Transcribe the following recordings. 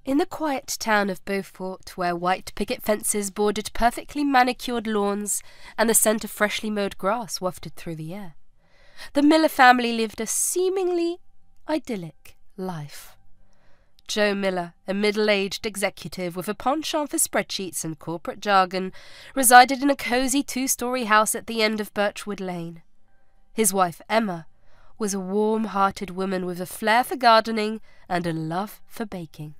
In the quiet town of Beaufort, where white picket fences bordered perfectly manicured lawns and the scent of freshly mowed grass wafted through the air, the Miller family lived a seemingly idyllic life. Joe Miller, a middle-aged executive with a penchant for spreadsheets and corporate jargon, resided in a cosy two-story house at the end of Birchwood Lane. His wife, Emma, was a warm-hearted woman with a flair for gardening and a love for baking.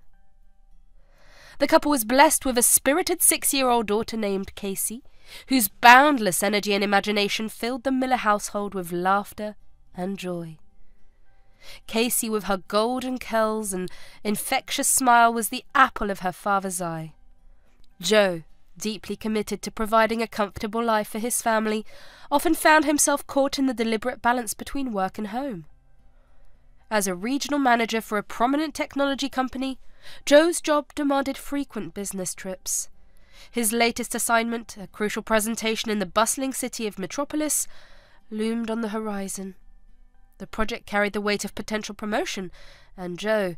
The couple was blessed with a spirited 6-year-old daughter named Casey, whose boundless energy and imagination filled the Miller household with laughter and joy. Casey, with her golden curls and infectious smile, was the apple of her father's eye. Joe, deeply committed to providing a comfortable life for his family, often found himself caught in the deliberate balance between work and home. As a regional manager for a prominent technology company, Joe's job demanded frequent business trips. His latest assignment, a crucial presentation in the bustling city of Metropolis, loomed on the horizon. The project carried the weight of potential promotion, and Joe,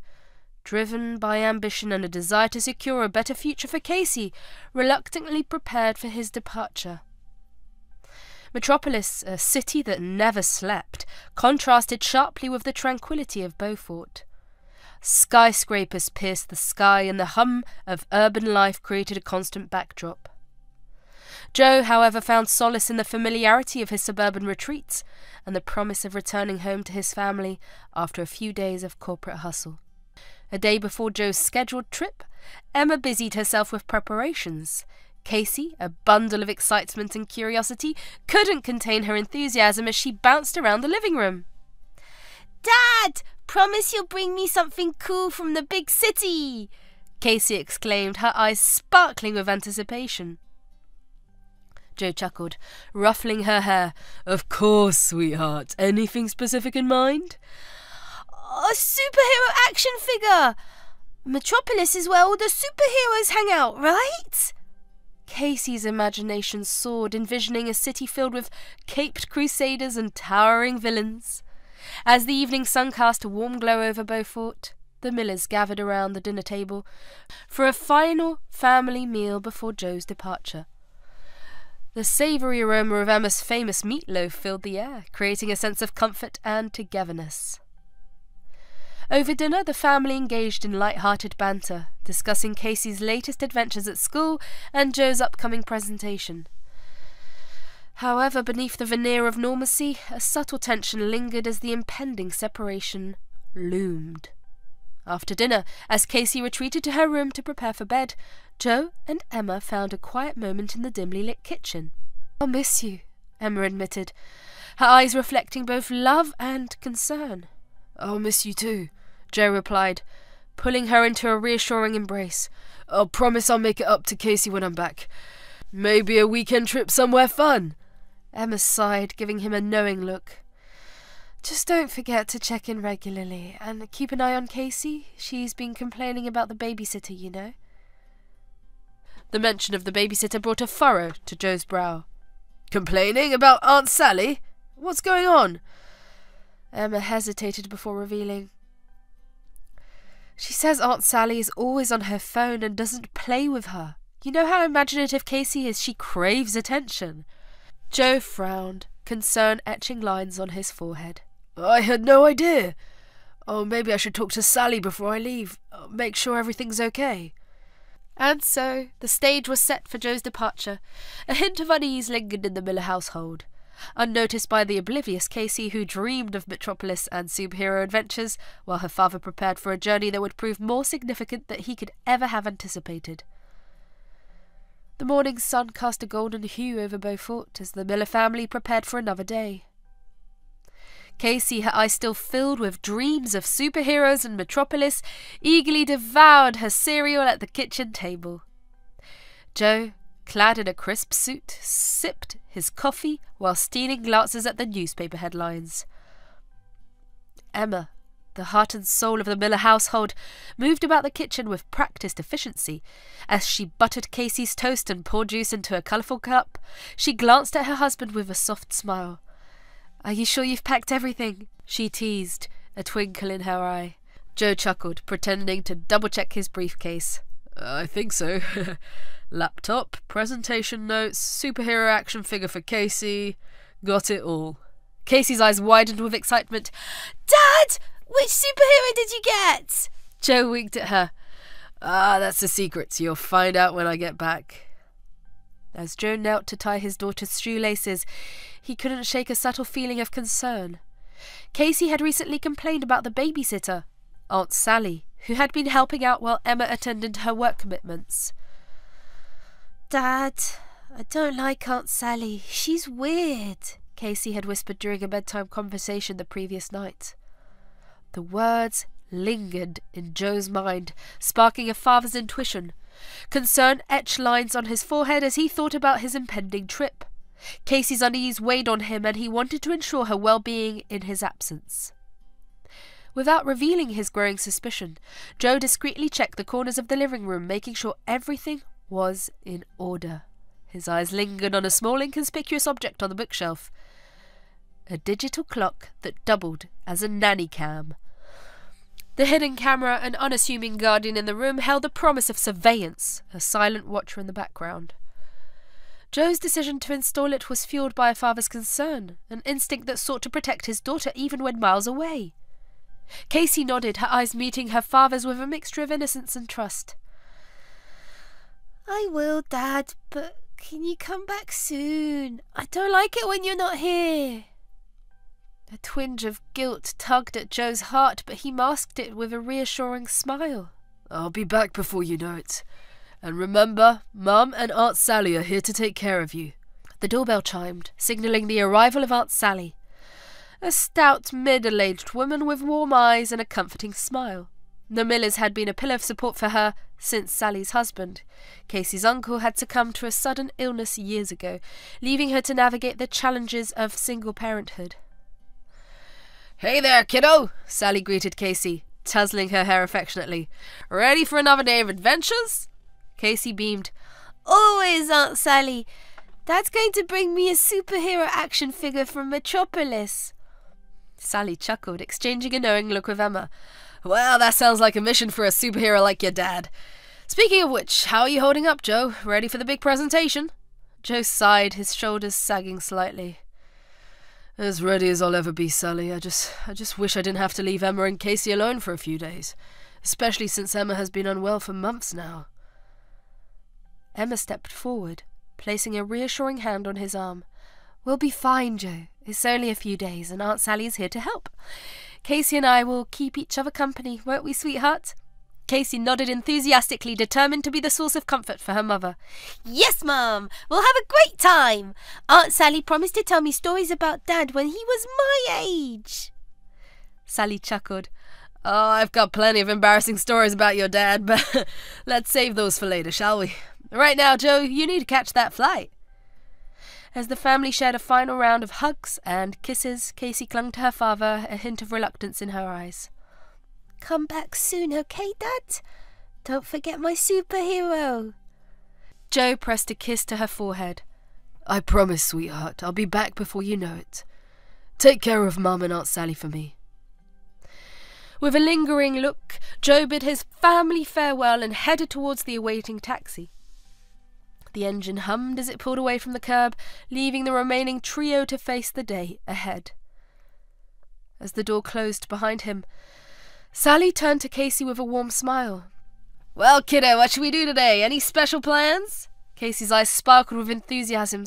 driven by ambition and a desire to secure a better future for Casey, reluctantly prepared for his departure. Metropolis, a city that never slept, contrasted sharply with the tranquillity of Beaufort. Skyscrapers pierced the sky, and the hum of urban life created a constant backdrop. Joe, however, found solace in the familiarity of his suburban retreats and the promise of returning home to his family after a few days of corporate hustle. A day before Joe's scheduled trip, Emma busied herself with preparations. Casey, a bundle of excitement and curiosity, couldn't contain her enthusiasm as she bounced around the living room. "Dad, promise you'll bring me something cool from the big city!" Casey exclaimed, her eyes sparkling with anticipation. Joe chuckled, ruffling her hair. "Of course, sweetheart. Anything specific in mind?" "A superhero action figure! Metropolis is where all the superheroes hang out, right?" Casey's imagination soared, envisioning a city filled with caped crusaders and towering villains. As the evening sun cast a warm glow over Beaufort, the Millers gathered around the dinner table for a final family meal before Joe's departure. The savoury aroma of Emma's famous meatloaf filled the air, creating a sense of comfort and togetherness. Over dinner, the family engaged in light-hearted banter, discussing Casey's latest adventures at school and Joe's upcoming presentation. However, beneath the veneer of normalcy, a subtle tension lingered as the impending separation loomed. After dinner, as Casey retreated to her room to prepare for bed, Joe and Emma found a quiet moment in the dimly lit kitchen. "I'll miss you," Emma admitted, her eyes reflecting both love and concern. "I'll miss you too," Joe replied, pulling her into a reassuring embrace. "I'll promise I'll make it up to Casey when I'm back. Maybe a weekend trip somewhere fun." Emma sighed, giving him a knowing look. "Just don't forget to check in regularly, and keep an eye on Casey. She's been complaining about the babysitter, you know." The mention of the babysitter brought a furrow to Joe's brow. "Complaining about Aunt Sally? What's going on?" Emma hesitated before revealing. "She says Aunt Sally is always on her phone and doesn't play with her. You know how imaginative Casey is. She craves attention." Joe frowned, concern etching lines on his forehead. "I had no idea. Oh, maybe I should talk to Sally before I leave. Make sure everything's okay." And so the stage was set for Joe's departure. A hint of unease lingered in the Miller household. Unnoticed by the oblivious Casey, who dreamed of Metropolis and superhero adventures, while her father prepared for a journey that would prove more significant than he could ever have anticipated. The morning sun cast a golden hue over Beaufort as the Miller family prepared for another day. Casey, her eyes still filled with dreams of superheroes and Metropolis, eagerly devoured her cereal at the kitchen table. Joe, clad in a crisp suit, sipped his coffee while stealing glances at the newspaper headlines. Emma, the heart and soul of the Miller household, moved about the kitchen with practised efficiency. As she buttered Casey's toast and poured juice into a colourful cup, she glanced at her husband with a soft smile. "Are you sure you've packed everything?" she teased, a twinkle in her eye. Joe chuckled, pretending to double-check his briefcase. I think so. Laptop, presentation notes, superhero action figure for Casey. Got it all. Casey's eyes widened with excitement. Dad! Which superhero did you get? Joe winked at her. That's a secret. You'll find out when I get back. As Joe knelt to tie his daughter's shoelaces, he couldn't shake a subtle feeling of concern. Casey had recently complained about the babysitter, Aunt Sally, who had been helping out while Emma attended to her work commitments. Dad, I don't like Aunt Sally. She's weird, Casey had whispered during a bedtime conversation the previous night. The words lingered in Joe's mind, sparking a father's intuition. Concern etched lines on his forehead as he thought about his impending trip. Casey's unease weighed on him, and he wanted to ensure her well-being in his absence. Without revealing his growing suspicion, Joe discreetly checked the corners of the living room, making sure everything was in order. His eyes lingered on a small inconspicuous object on the bookshelf. A digital clock that doubled as a nanny cam. The hidden camera and unassuming guardian in the room held the promise of surveillance, a silent watcher in the background. Joe's decision to install it was fueled by a father's concern, an instinct that sought to protect his daughter even when miles away. Casey nodded, her eyes meeting her father's with a mixture of innocence and trust. I will, Dad, but can you come back soon? I don't like it when you're not here. A twinge of guilt tugged at Joe's heart, but he masked it with a reassuring smile. I'll be back before you know it. And remember, Mum and Aunt Sally are here to take care of you. The doorbell chimed, signalling the arrival of Aunt Sally. A stout, middle-aged woman with warm eyes and a comforting smile. The Millers had been a pillar of support for her since Sally's husband. Casey's uncle had succumbed to a sudden illness years ago, leaving her to navigate the challenges of single parenthood. Hey there, kiddo, Sally greeted Casey, tussling her hair affectionately. Ready for another day of adventures? Casey beamed. Always, Aunt Sally. Dad's going to bring me a superhero action figure from Metropolis. Sally chuckled, exchanging a knowing look with Emma. Well, that sounds like a mission for a superhero like your dad. Speaking of which, how are you holding up, Joe? Ready for the big presentation? Joe sighed, his shoulders sagging slightly. As ready as I'll ever be, Sally. I just wish I didn't have to leave Emma and Casey alone for a few days, especially since Emma has been unwell for months now. Emma stepped forward, placing a reassuring hand on his arm. We'll be fine, Joe. It's only a few days, and Aunt Sally is here to help. Casey and I will keep each other company, won't we, sweetheart? Casey nodded enthusiastically, determined to be the source of comfort for her mother. Yes, Mum. We'll have a great time. Aunt Sally promised to tell me stories about Dad when he was my age. Sally chuckled. Oh, I've got plenty of embarrassing stories about your dad, but let's save those for later, shall we? Right now, Joe, you need to catch that flight. As the family shared a final round of hugs and kisses, Casey clung to her father, a hint of reluctance in her eyes. Come back soon, okay, Dad? Don't forget my superhero. Joe pressed a kiss to her forehead. I promise, sweetheart, I'll be back before you know it. Take care of Mum and Aunt Sally for me. With a lingering look, Joe bid his family farewell and headed towards the awaiting taxi. The engine hummed as it pulled away from the curb, leaving the remaining trio to face the day ahead. As the door closed behind him, Sally turned to Casey with a warm smile. Well, kiddo, what should we do today? Any special plans? Casey's eyes sparkled with enthusiasm.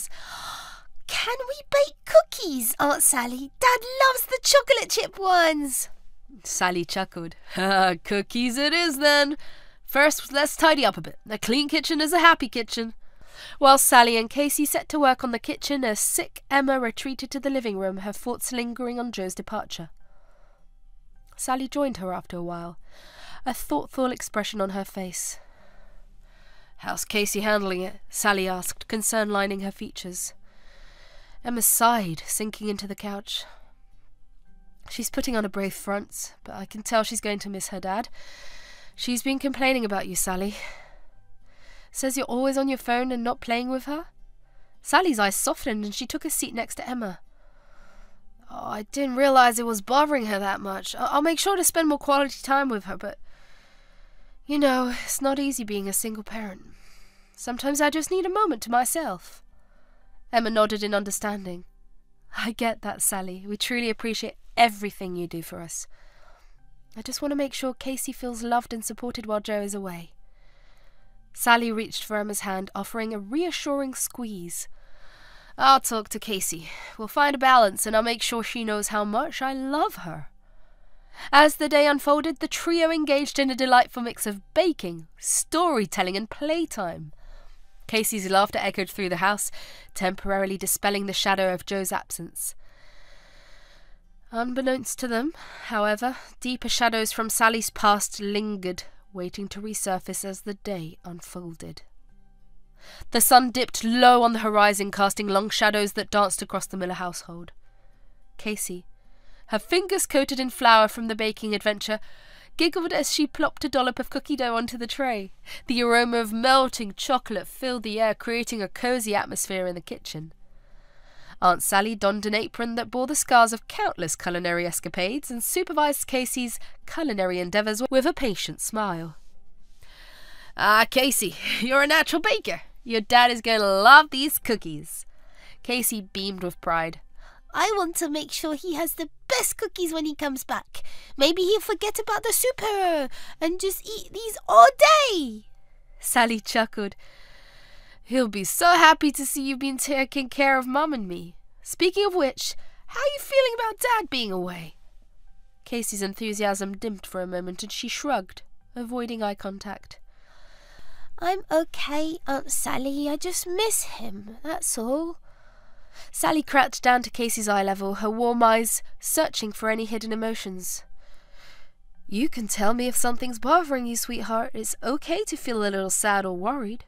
Can we bake cookies, Aunt Sally? Dad loves the chocolate chip ones. Sally chuckled. Cookies it is, then. First, let's tidy up a bit. A clean kitchen is a happy kitchen. While Sally and Casey set to work on the kitchen, as sick Emma retreated to the living room, her thoughts lingering on Joe's departure. Sally joined her after a while, a thoughtful expression on her face. How's Casey handling it? Sally asked, concern lining her features. Emma sighed, sinking into the couch. She's putting on a brave front, but I can tell she's going to miss her dad. She's been complaining about you, Sally. Says you're always on your phone and not playing with her. Sally's eyes softened and she took a seat next to Emma. Oh, I didn't realize it was bothering her that much. I'll make sure to spend more quality time with her, but... You know, it's not easy being a single parent. Sometimes I just need a moment to myself. Emma nodded in understanding. I get that, Sally. We truly appreciate everything you do for us. I just want to make sure Casey feels loved and supported while Joe is away. Sally reached for Emma's hand, offering a reassuring squeeze. I'll talk to Casey. We'll find a balance, and I'll make sure she knows how much I love her. As the day unfolded, the trio engaged in a delightful mix of baking, storytelling, and playtime. Casey's laughter echoed through the house, temporarily dispelling the shadow of Joe's absence. Unbeknownst to them, however, deeper shadows from Sally's past lingered, waiting to resurface as the day unfolded. The sun dipped low on the horizon, casting long shadows that danced across the Miller household. Casey, her fingers coated in flour from the baking adventure, giggled as she plopped a dollop of cookie dough onto the tray. The aroma of melting chocolate filled the air, creating a cozy atmosphere in the kitchen. Aunt Sally donned an apron that bore the scars of countless culinary escapades and supervised Casey's culinary endeavours with a patient smile. Ah, Casey, you're a natural baker. Your dad is going to love these cookies. Casey beamed with pride. I want to make sure he has the best cookies when he comes back. Maybe he'll forget about the super and just eat these all day. Sally chuckled. He'll be so happy to see you've been taking care of Mum and me. Speaking of which, how are you feeling about Dad being away? Casey's enthusiasm dimmed for a moment and she shrugged, avoiding eye contact. I'm okay, Aunt Sally. I just miss him, that's all. Sally crouched down to Casey's eye level, her warm eyes searching for any hidden emotions. You can tell me if something's bothering you, sweetheart. It's okay to feel a little sad or worried.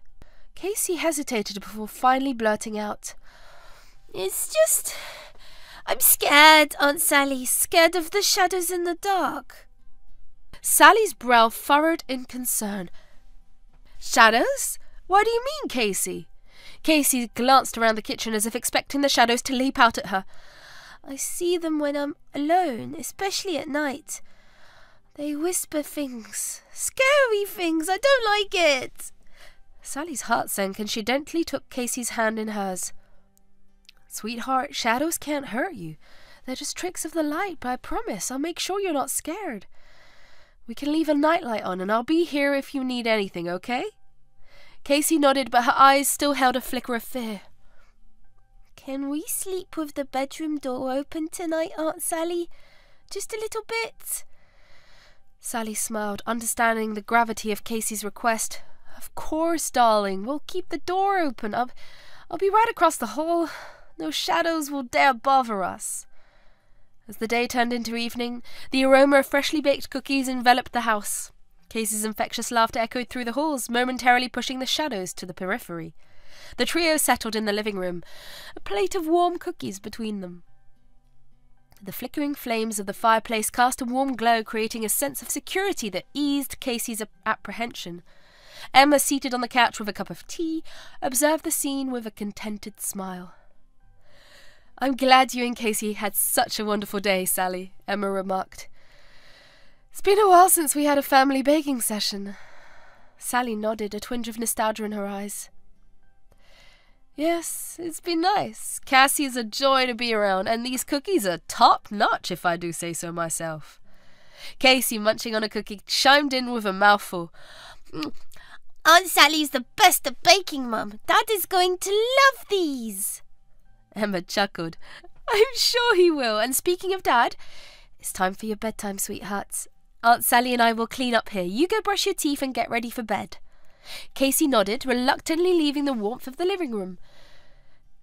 Casey hesitated before finally blurting out. It's just... I'm scared, Aunt Sally. Scared of the shadows in the dark. Sally's brow furrowed in concern. Shadows? What do you mean, Casey? Casey glanced around the kitchen as if expecting the shadows to leap out at her. I see them when I'm alone, especially at night. They whisper things. Scary things. I don't like it. Sally's heart sank and she gently took Casey's hand in hers. Sweetheart, shadows can't hurt you. They're just tricks of the light, but I promise I'll make sure you're not scared. We can leave a nightlight on and I'll be here if you need anything, okay? Casey nodded, but her eyes still held a flicker of fear. Can we sleep with the bedroom door open tonight, Aunt Sally? Just a little bit. Sally smiled, understanding the gravity of Casey's request. Of course, darling. We'll keep the door open. I'll be right across the hall. No shadows will dare bother us. As the day turned into evening, the aroma of freshly baked cookies enveloped the house. Casey's infectious laughter echoed through the halls, momentarily pushing the shadows to the periphery. The trio settled in the living room, a plate of warm cookies between them. The flickering flames of the fireplace cast a warm glow, creating a sense of security that eased Casey's apprehension. Emma, seated on the couch with a cup of tea, observed the scene with a contented smile. I'm glad you and Casey had such a wonderful day, Sally, Emma remarked. It's been a while since we had a family baking session. Sally nodded, a twinge of nostalgia in her eyes. Yes, it's been nice. Cassie is a joy to be around, and these cookies are top-notch, if I do say so myself. Casey, munching on a cookie, chimed in with a mouthful. Aunt Sally's the best at baking, Mum. Dad is going to love these. Emma chuckled. I'm sure he will. And speaking of Dad, it's time for your bedtime, sweethearts. Aunt Sally and I will clean up here. You go brush your teeth and get ready for bed. Casey nodded, reluctantly leaving the warmth of the living room.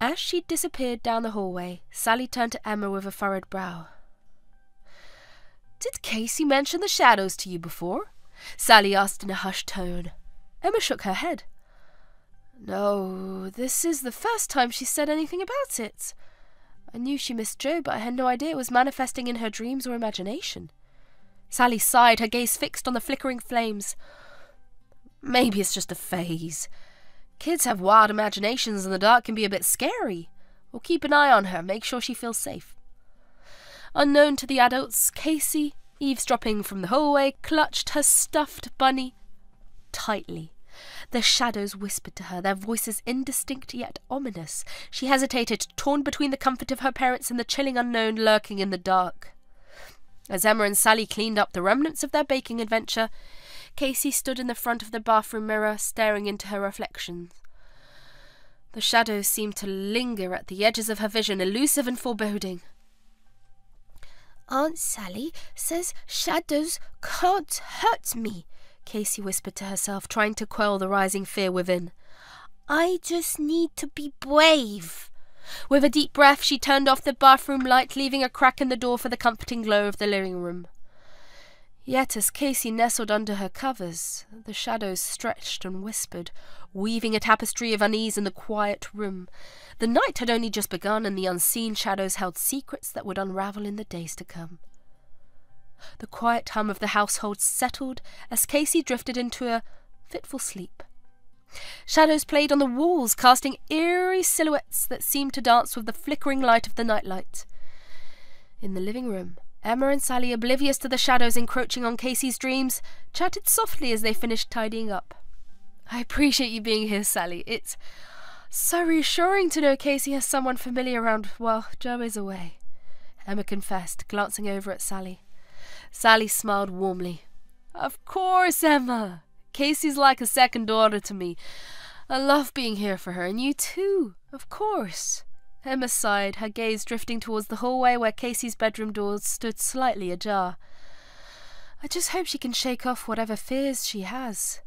As she disappeared down the hallway, Sally turned to Emma with a furrowed brow. Did Casey mention the shadows to you before? Sally asked in a hushed tone. Emma shook her head. No, this is the first time she said anything about it. I knew she missed Joe, but I had no idea it was manifesting in her dreams or imagination. Sally sighed, her gaze fixed on the flickering flames. Maybe it's just a phase. Kids have wild imaginations and the dark can be a bit scary. We'll keep an eye on her, make sure she feels safe. Unknown to the adults, Casey, eavesdropping from the hallway, clutched her stuffed bunny tightly. The shadows whispered to her, their voices indistinct yet ominous. She hesitated, torn between the comfort of her parents and the chilling unknown lurking in the dark. As Emma and Sally cleaned up the remnants of their baking adventure, Casey stood in the front of the bathroom mirror, staring into her reflections. The shadows seemed to linger at the edges of her vision, elusive and foreboding. Aunt Sally says shadows can't hurt me, Casey whispered to herself, trying to quell the rising fear within. I just need to be brave. With a deep breath, she turned off the bathroom light, leaving a crack in the door for the comforting glow of the living room. Yet as Casey nestled under her covers, the shadows stretched and whispered, weaving a tapestry of unease in the quiet room. The night had only just begun, and the unseen shadows held secrets that would unravel in the days to come. The quiet hum of the household settled as Casey drifted into a fitful sleep. Shadows played on the walls, casting eerie silhouettes that seemed to dance with the flickering light of the nightlight. In the living room, Emma and Sally, oblivious to the shadows encroaching on Casey's dreams, chatted softly as they finished tidying up. I appreciate you being here, Sally. It's so reassuring to know Casey has someone familiar around while Joe is away, Emma confessed, glancing over at Sally. Sally smiled warmly. Of course, Emma. Casey's like a second daughter to me. I love being here for her, and you too, of course. Emma sighed, her gaze drifting towards the hallway where Casey's bedroom door stood slightly ajar. I just hope she can shake off whatever fears she has.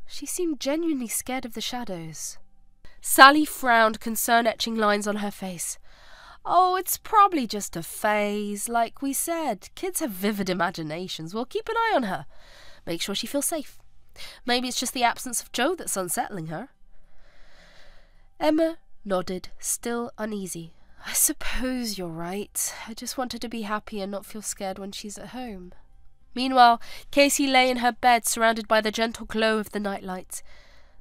She seemed genuinely scared of the shadows. Sally frowned, concern etching lines on her face. Oh, it's probably just a phase, like we said. Kids have vivid imaginations. We'll keep an eye on her. Make sure she feels safe. Maybe it's just the absence of Joe that's unsettling her. Emma nodded, still uneasy. I suppose you're right. I just want her to be happy and not feel scared when she's at home. Meanwhile, Casey lay in her bed, surrounded by the gentle glow of the nightlight.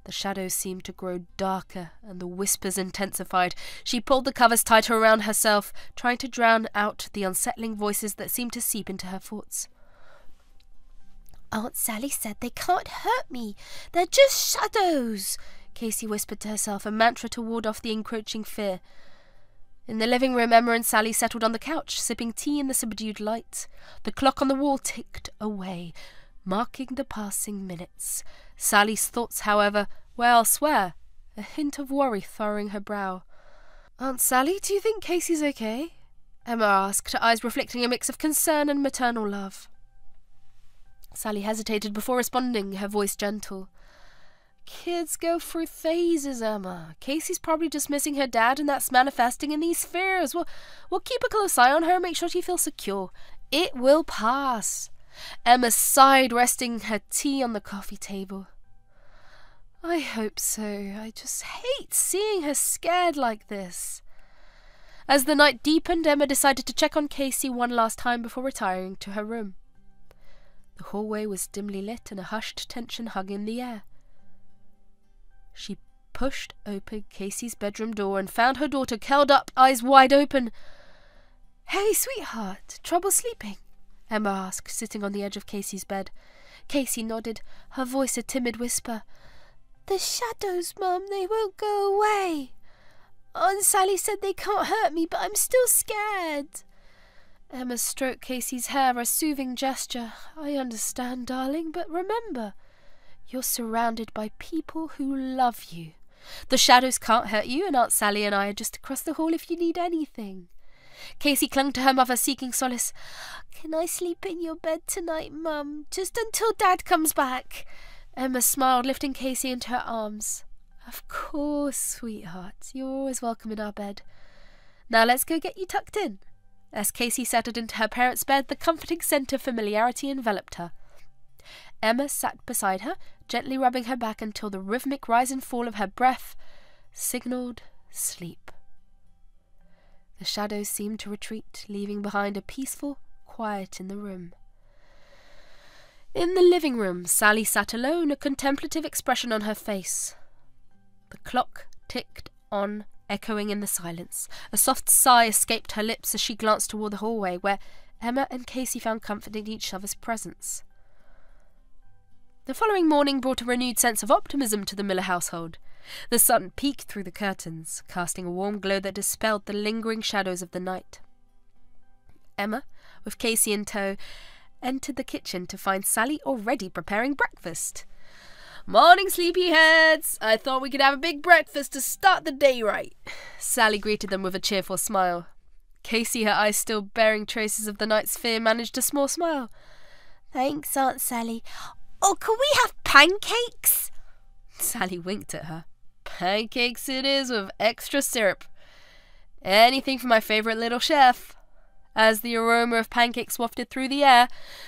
The shadows seemed to grow darker, and the whispers intensified. She pulled the covers tighter around herself, trying to drown out the unsettling voices that seemed to seep into her thoughts. Aunt Sally said they can't hurt me. They're just shadows, Casey whispered to herself, a mantra to ward off the encroaching fear. In the living room, Emma and Sally settled on the couch, sipping tea in the subdued light. The clock on the wall ticked away, marking the passing minutes. Sally's thoughts, however, were elsewhere, a hint of worry furrowing her brow. Aunt Sally, do you think Casey's okay? Emma asked, her eyes reflecting a mix of concern and maternal love. Sally hesitated before responding, her voice gentle. Kids go through phases, Emma. Casey's probably just missing her dad, and that's manifesting in these fears. We'll keep a close eye on her and make sure she feels secure. It will pass. Emma sighed, resting her tea on the coffee table. I hope so. I just hate seeing her scared like this. As the night deepened, Emma decided to check on Casey one last time before retiring to her room. The hallway was dimly lit and a hushed tension hung in the air. She pushed open Casey's bedroom door and found her daughter curled up, eyes wide open. Hey, sweetheart, trouble sleeping? Emma asked, sitting on the edge of Casey's bed. Casey nodded, her voice a timid whisper. The shadows, Mum, they won't go away. Aunt Sally said they can't hurt me, but I'm still scared. Emma stroked Casey's hair, a soothing gesture. I understand, darling, but remember, you're surrounded by people who love you. The shadows can't hurt you, and Aunt Sally and I are just across the hall if you need anything. Casey clung to her mother, seeking solace. Can I sleep in your bed tonight, Mum? Just until Dad comes back. Emma smiled, lifting Casey into her arms. Of course, sweetheart. You're always welcome in our bed. Now let's go get you tucked in. As Casey settled into her parents' bed, the comforting scent of familiarity enveloped her. Emma sat beside her, gently rubbing her back until the rhythmic rise and fall of her breath signalled sleep. The shadows seemed to retreat, leaving behind a peaceful quiet in the room. In the living room, Sally sat alone, a contemplative expression on her face. The clock ticked on echoing in the silence. A soft sigh escaped her lips as she glanced toward the hallway, where Emma and Casey found comfort in each other's presence. The following morning brought a renewed sense of optimism to the Miller household. The sun peeked through the curtains, casting a warm glow that dispelled the lingering shadows of the night. Emma, with Casey in tow, entered the kitchen to find Sally already preparing breakfast. "Morning, sleepyheads! I thought we could have a big breakfast to start the day right." Sally greeted them with a cheerful smile. Casey, her eyes still bearing traces of the night's fear, managed a small smile. "Thanks, Aunt Sally. Oh, can we have pancakes?" Sally winked at her. "Pancakes it is with extra syrup. Anything for my favourite little chef." As the aroma of pancakes wafted through the air,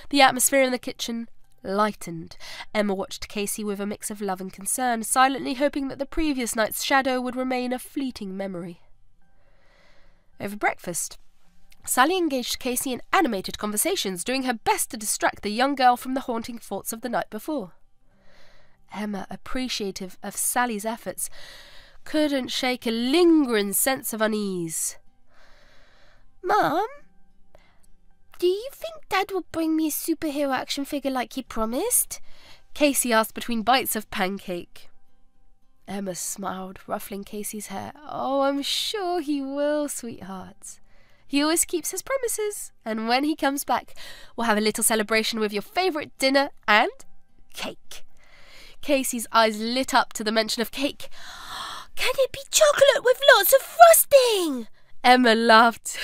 the atmosphere in the kitchen lightened. Emma watched Casey with a mix of love and concern, silently hoping that the previous night's shadow would remain a fleeting memory. Over breakfast, Sally engaged Casey in animated conversations, doing her best to distract the young girl from the haunting thoughts of the night before. Emma, appreciative of Sally's efforts, couldn't shake a lingering sense of unease. "Mum, do you think Dad will bring me a superhero action figure like he promised?" Casey asked between bites of pancake. Emma smiled, ruffling Casey's hair. "Oh, I'm sure he will, sweetheart. He always keeps his promises, and when he comes back, we'll have a little celebration with your favourite dinner and cake." Casey's eyes lit up to the mention of cake. "Can it be chocolate with lots of frosting?" Emma laughed.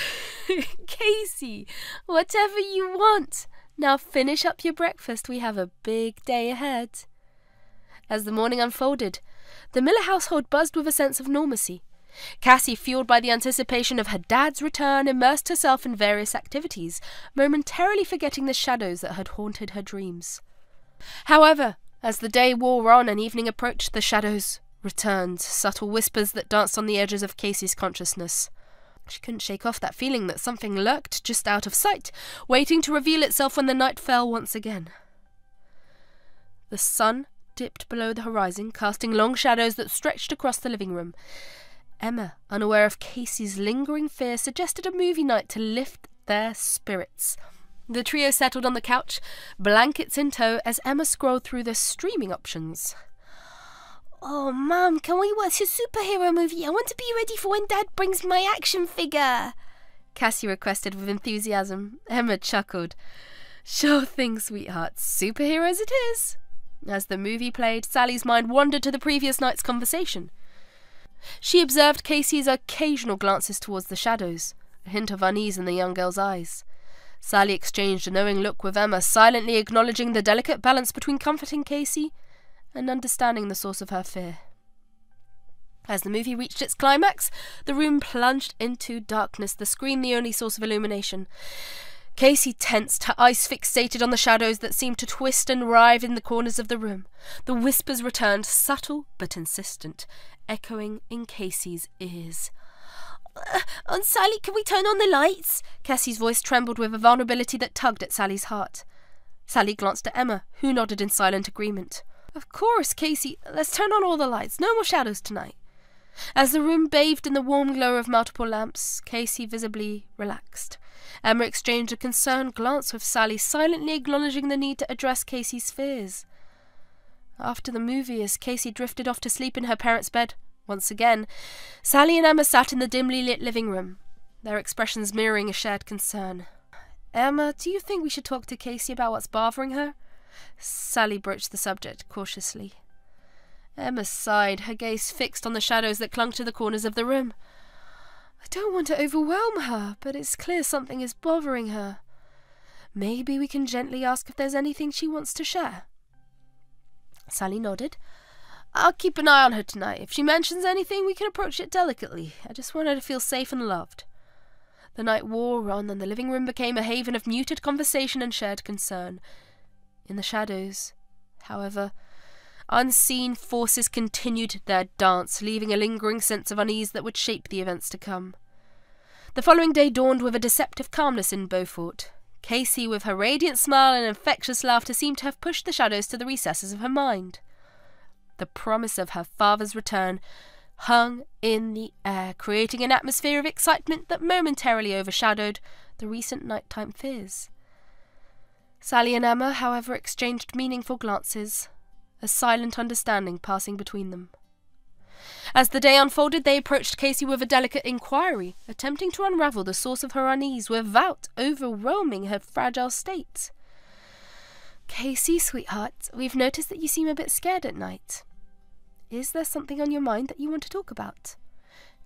"Casey, whatever you want. Now finish up your breakfast. We have a big day ahead." As the morning unfolded, the Miller household buzzed with a sense of normalcy. Cassie, fueled by the anticipation of her dad's return, immersed herself in various activities, momentarily forgetting the shadows that had haunted her dreams. However, as the day wore on and evening approached, the shadows returned, subtle whispers that danced on the edges of Casey's consciousness. She couldn't shake off that feeling that something lurked just out of sight, waiting to reveal itself when the night fell once again. The sun dipped below the horizon, casting long shadows that stretched across the living room. Emma, unaware of Casey's lingering fear, suggested a movie night to lift their spirits. The trio settled on the couch, blankets in tow, as Emma scrolled through the streaming options. "Oh, Mum, can we watch a superhero movie? I want to be ready for when Dad brings my action figure," Cassie requested with enthusiasm. Emma chuckled. "Sure thing, sweetheart. Superheroes it is." As the movie played, Sally's mind wandered to the previous night's conversation. She observed Casey's occasional glances towards the shadows, a hint of unease in the young girl's eyes. Sally exchanged a knowing look with Emma, silently acknowledging the delicate balance between comforting Casey and understanding the source of her fear. As the movie reached its climax, the room plunged into darkness, the screen the only source of illumination. Casey tensed, her eyes fixated on the shadows that seemed to twist and writhe in the corners of the room. The whispers returned, subtle but insistent, echoing in Casey's ears. "Aunt Sally, can we turn on the lights?" Cassie's voice trembled with a vulnerability that tugged at Sally's heart. Sally glanced at Emma, who nodded in silent agreement. "Of course, Casey. Let's turn on all the lights. No more shadows tonight." As the room bathed in the warm glow of multiple lamps, Casey visibly relaxed. Emma exchanged a concerned glance with Sally, silently acknowledging the need to address Casey's fears. After the movie, as Casey drifted off to sleep in her parents' bed, once again, Sally and Emma sat in the dimly lit living room, their expressions mirroring a shared concern. "Emma, do you think we should talk to Casey about what's bothering her?" Sally broached the subject cautiously. Emma sighed, her gaze fixed on the shadows that clung to the corners of the room. "I don't want to overwhelm her, but it's clear something is bothering her. Maybe we can gently ask if there's anything she wants to share." Sally nodded. "I'll keep an eye on her tonight. If she mentions anything, we can approach it delicately. I just want her to feel safe and loved." The night wore on, and the living room became a haven of muted conversation and shared concern. In the shadows, however, unseen forces continued their dance, leaving a lingering sense of unease that would shape the events to come. The following day dawned with a deceptive calmness in Beaufort. Casey, with her radiant smile and infectious laughter, seemed to have pushed the shadows to the recesses of her mind. The promise of her father's return hung in the air, creating an atmosphere of excitement that momentarily overshadowed the recent nighttime fears. Sally and Emma, however, exchanged meaningful glances, a silent understanding passing between them. As the day unfolded, they approached Casey with a delicate inquiry, attempting to unravel the source of her unease without overwhelming her fragile state. Casey, sweetheart, we've noticed that you seem a bit scared at night. Is there something on your mind that you want to talk about?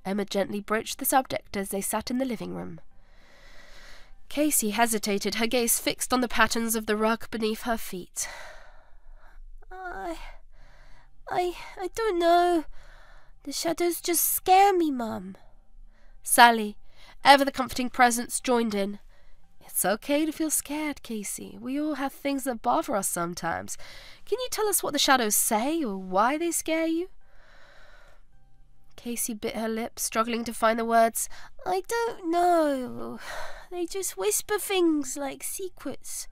Emma gently broached the subject as they sat in the living room. Casey hesitated, her gaze fixed on the patterns of the rug beneath her feet. I don't know. The shadows just scare me, Mum. Sally, ever the comforting presence, joined in. It's okay to feel scared, Casey. We all have things that bother us sometimes. Can you tell us what the shadows say or why they scare you? Casey bit her lip, struggling to find the words. I don't know. They just whisper things like secrets.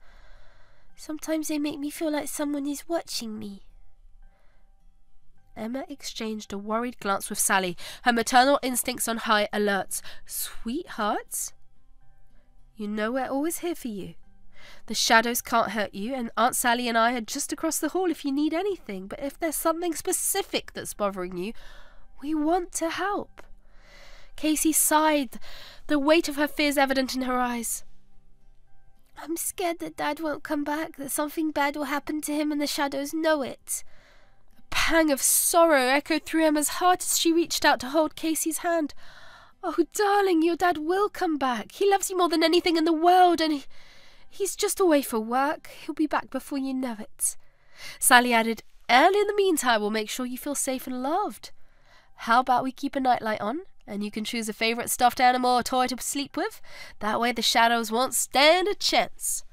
Sometimes they make me feel like someone is watching me. Emma exchanged a worried glance with Sally, her maternal instincts on high alert. Sweethearts, you know we're always here for you. The shadows can't hurt you, and Aunt Sally and I are just across the hall if you need anything. But if there's something specific that's bothering you, we want to help. Casey sighed, the weight of her fears evident in her eyes. I'm scared that Dad won't come back, that something bad will happen to him and the shadows know it. A pang of sorrow echoed through Emma's heart as she reached out to hold Casey's hand. Oh, darling, your dad will come back. He loves you more than anything in the world, and he's just away for work. He'll be back before you know it. Sally added, and in the meantime, we'll make sure you feel safe and loved. How about we keep a nightlight on, and you can choose a favourite stuffed animal or toy to sleep with? That way the shadows won't stand a chance.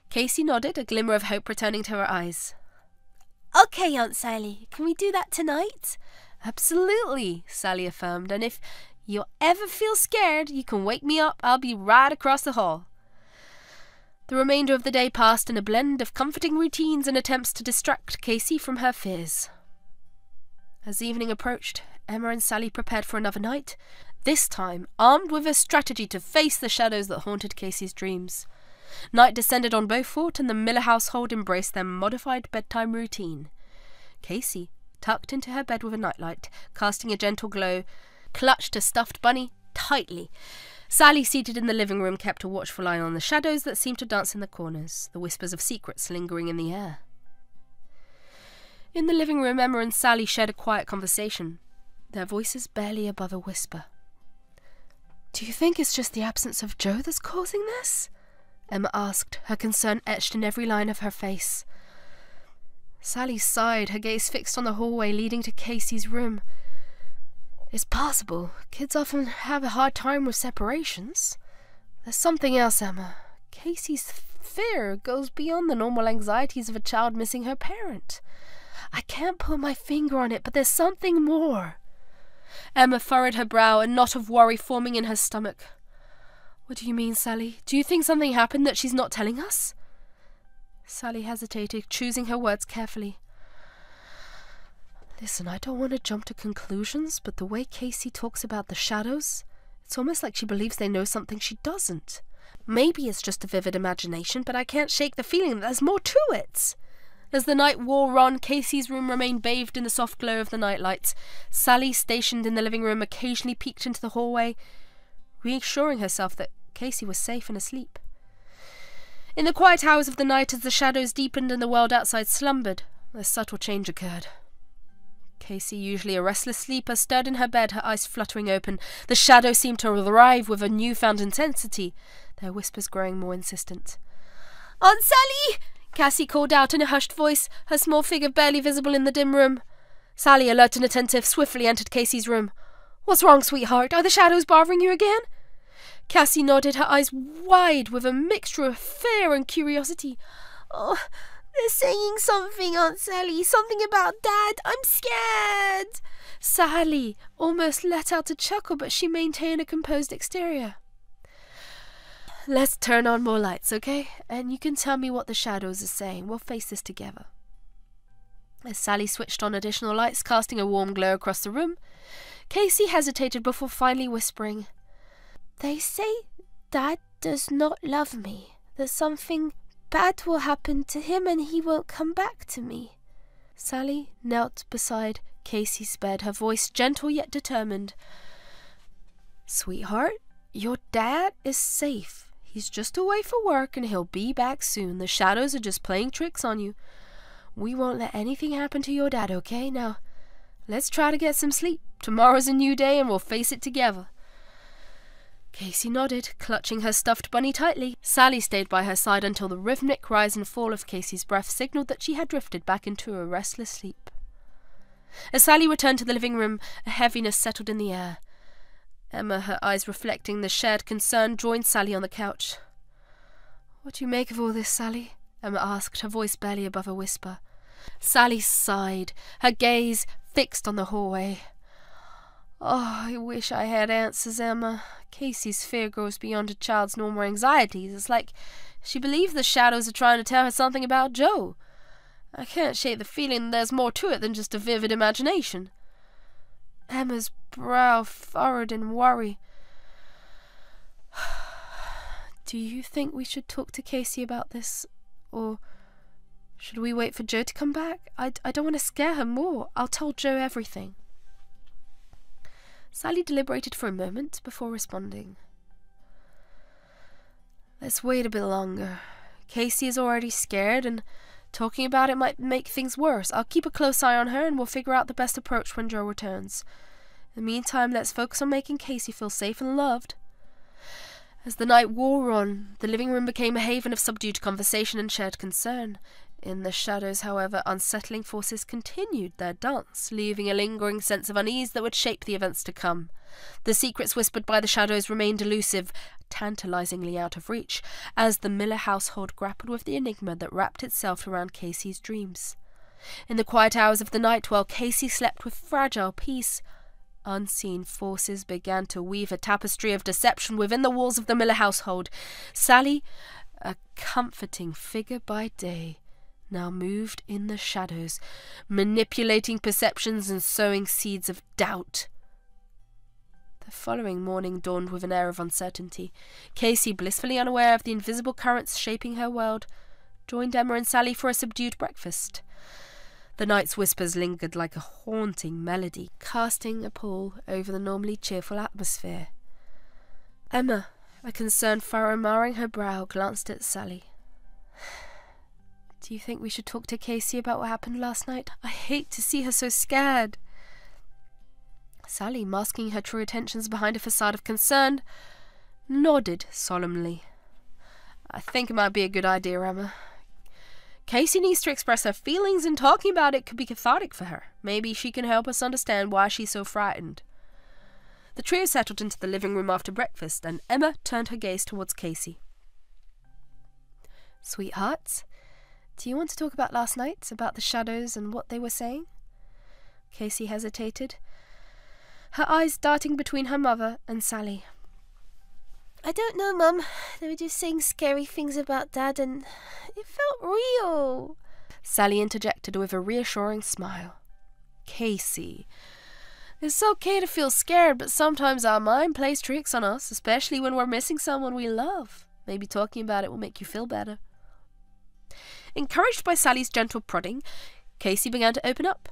Casey nodded, a glimmer of hope returning to her eyes. Okay, Aunt Sally, can we do that tonight? Absolutely, Sally affirmed, and if you ever feel scared, you can wake me up. I'll be right across the hall. The remainder of the day passed in a blend of comforting routines and attempts to distract Casey from her fears. As evening approached, Emma and Sally prepared for another night, this time armed with a strategy to face the shadows that haunted Casey's dreams. Night descended on Beaufort, and the Miller household embraced their modified bedtime routine. Casey, tucked into her bed with a nightlight, casting a gentle glow, clutched a stuffed bunny tightly. Sally, seated in the living room, kept a watchful eye on the shadows that seemed to dance in the corners, the whispers of secrets lingering in the air. In the living room, Emma and Sally shared a quiet conversation, their voices barely above a whisper. Do you think it's just the absence of Joe that's causing this? Emma asked, her concern etched in every line of her face. Sally sighed, her gaze fixed on the hallway leading to Casey's room. It's possible. Kids often have a hard time with separations. There's something else, Emma. Casey's fear goes beyond the normal anxieties of a child missing her parent. I can't put my finger on it, but there's something more. Emma furrowed her brow, a knot of worry forming in her stomach. What do you mean, Sally? Do you think something happened that she's not telling us? Sally hesitated, choosing her words carefully. Listen, I don't want to jump to conclusions, but the way Casey talks about the shadows, it's almost like she believes they know something she doesn't. Maybe it's just a vivid imagination, but I can't shake the feeling that there's more to it. As the night wore on, Casey's room remained bathed in the soft glow of the nightlight. Sally, stationed in the living room, occasionally peeked into the hallway, reassuring herself that Casey was safe and asleep. In the quiet hours of the night, as the shadows deepened and the world outside slumbered, a subtle change occurred. Casey, usually a restless sleeper, stirred in her bed, her eyes fluttering open. The shadows seemed to arrive with a newfound intensity, their whispers growing more insistent. "Aunt Sally!" Cassie called out in a hushed voice, her small figure barely visible in the dim room. Sally, alert and attentive, swiftly entered Casey's room. "What's wrong, sweetheart? Are the shadows bothering you again?" Cassie nodded, her eyes wide with a mixture of fear and curiosity. "Oh, they're saying something, Aunt Sally. Something about Dad. I'm scared." Sally almost let out a chuckle, but she maintained a composed exterior. "Let's turn on more lights, okay? And you can tell me what the shadows are saying. We'll face this together." As Sally switched on additional lights, casting a warm glow across the room, Casey hesitated before finally whispering, "They say Dad does not love me, that something bad will happen to him and he won't come back to me." Sally knelt beside Casey's bed, her voice gentle yet determined. "Sweetheart, your dad is safe. He's just away for work and he'll be back soon. The shadows are just playing tricks on you. We won't let anything happen to your dad, okay? Now, let's try to get some sleep. Tomorrow's a new day and we'll face it together." Casey nodded, clutching her stuffed bunny tightly. Sally stayed by her side until the rhythmic rise and fall of Casey's breath signaled that she had drifted back into a restless sleep. As Sally returned to the living room, a heaviness settled in the air. Emma, her eyes reflecting the shared concern, joined Sally on the couch. "What do you make of all this, Sally?" Emma asked, her voice barely above a whisper. Sally sighed, her gaze fixed on the hallway. "Oh, I wish I had answers, Emma. Casey's fear goes beyond a child's normal anxieties. It's like she believes the shadows are trying to tell her something about Joe. I can't shake the feeling that there's more to it than just a vivid imagination." Emma's brow furrowed in worry. "Do you think we should talk to Casey about this, or should we wait for Joe to come back? I don't want to scare her more. I'll tell Joe everything." Sally deliberated for a moment before responding. "Let's wait a bit longer. Casey is already scared, and talking about it might make things worse. I'll keep a close eye on her, and we'll figure out the best approach when Joe returns. In the meantime, let's focus on making Casey feel safe and loved." As the night wore on, the living room became a haven of subdued conversation and shared concern. In the shadows, however, unsettling forces continued their dance, leaving a lingering sense of unease that would shape the events to come. The secrets whispered by the shadows remained elusive, tantalizingly out of reach, as the Miller household grappled with the enigma that wrapped itself around Casey's dreams. In the quiet hours of the night, while Casey slept with fragile peace, unseen forces began to weave a tapestry of deception within the walls of the Miller household. Sally, a comforting figure by day, now moved in the shadows, manipulating perceptions and sowing seeds of doubt. The following morning dawned with an air of uncertainty. Casey, blissfully unaware of the invisible currents shaping her world, joined Emma and Sally for a subdued breakfast. The night's whispers lingered like a haunting melody, casting a pall over the normally cheerful atmosphere. Emma, a concerned furrow marring her brow, glanced at Sally. "Do you think we should talk to Casey about what happened last night? I hate to see her so scared." Sally, masking her true intentions behind a facade of concern, nodded solemnly. "I think it might be a good idea, Emma. Casey needs to express her feelings, and talking about it could be cathartic for her. Maybe she can help us understand why she's so frightened." The trio settled into the living room after breakfast, and Emma turned her gaze towards Casey. "Sweetheart, do you want to talk about last night, about the shadows and what they were saying?" Casey hesitated, her eyes darting between her mother and Sally. "I don't know, Mum. They were just saying scary things about Dad, and it felt real." Sally interjected with a reassuring smile. "Casey, it's okay to feel scared, but sometimes our mind plays tricks on us, especially when we're missing someone we love. Maybe talking about it will make you feel better." Encouraged by Sally's gentle prodding, Casey began to open up.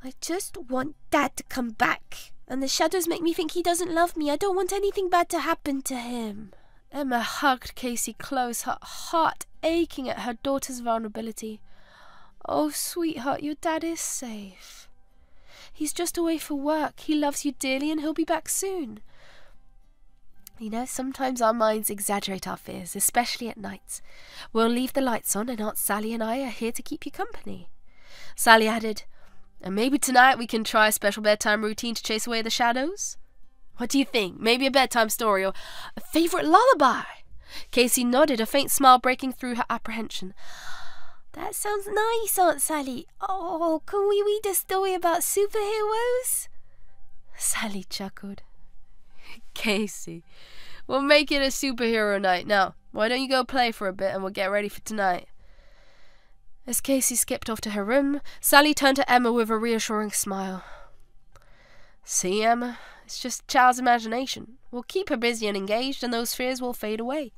"I just want Dad to come back, and the shadows make me think he doesn't love me. I don't want anything bad to happen to him." Emma hugged Casey close, her heart aching at her daughter's vulnerability. "Oh, sweetheart, your dad is safe. He's just away for work. He loves you dearly, and he'll be back soon. You know, sometimes our minds exaggerate our fears, especially at night. We'll leave the lights on, and Aunt Sally and I are here to keep you company." Sally added, "And maybe tonight we can try a special bedtime routine to chase away the shadows? What do you think? Maybe a bedtime story or a favourite lullaby?" Casey nodded, a faint smile breaking through her apprehension. "That sounds nice, Aunt Sally. Oh, can we read a story about superheroes?" Sally chuckled. "Casey, we'll make it a superhero night. Now, why don't you go play for a bit and we'll get ready for tonight?" As Casey skipped off to her room, Sally turned to Emma with a reassuring smile. See, Emma, it's just child's imagination. We'll keep her busy and engaged, and those fears will fade away.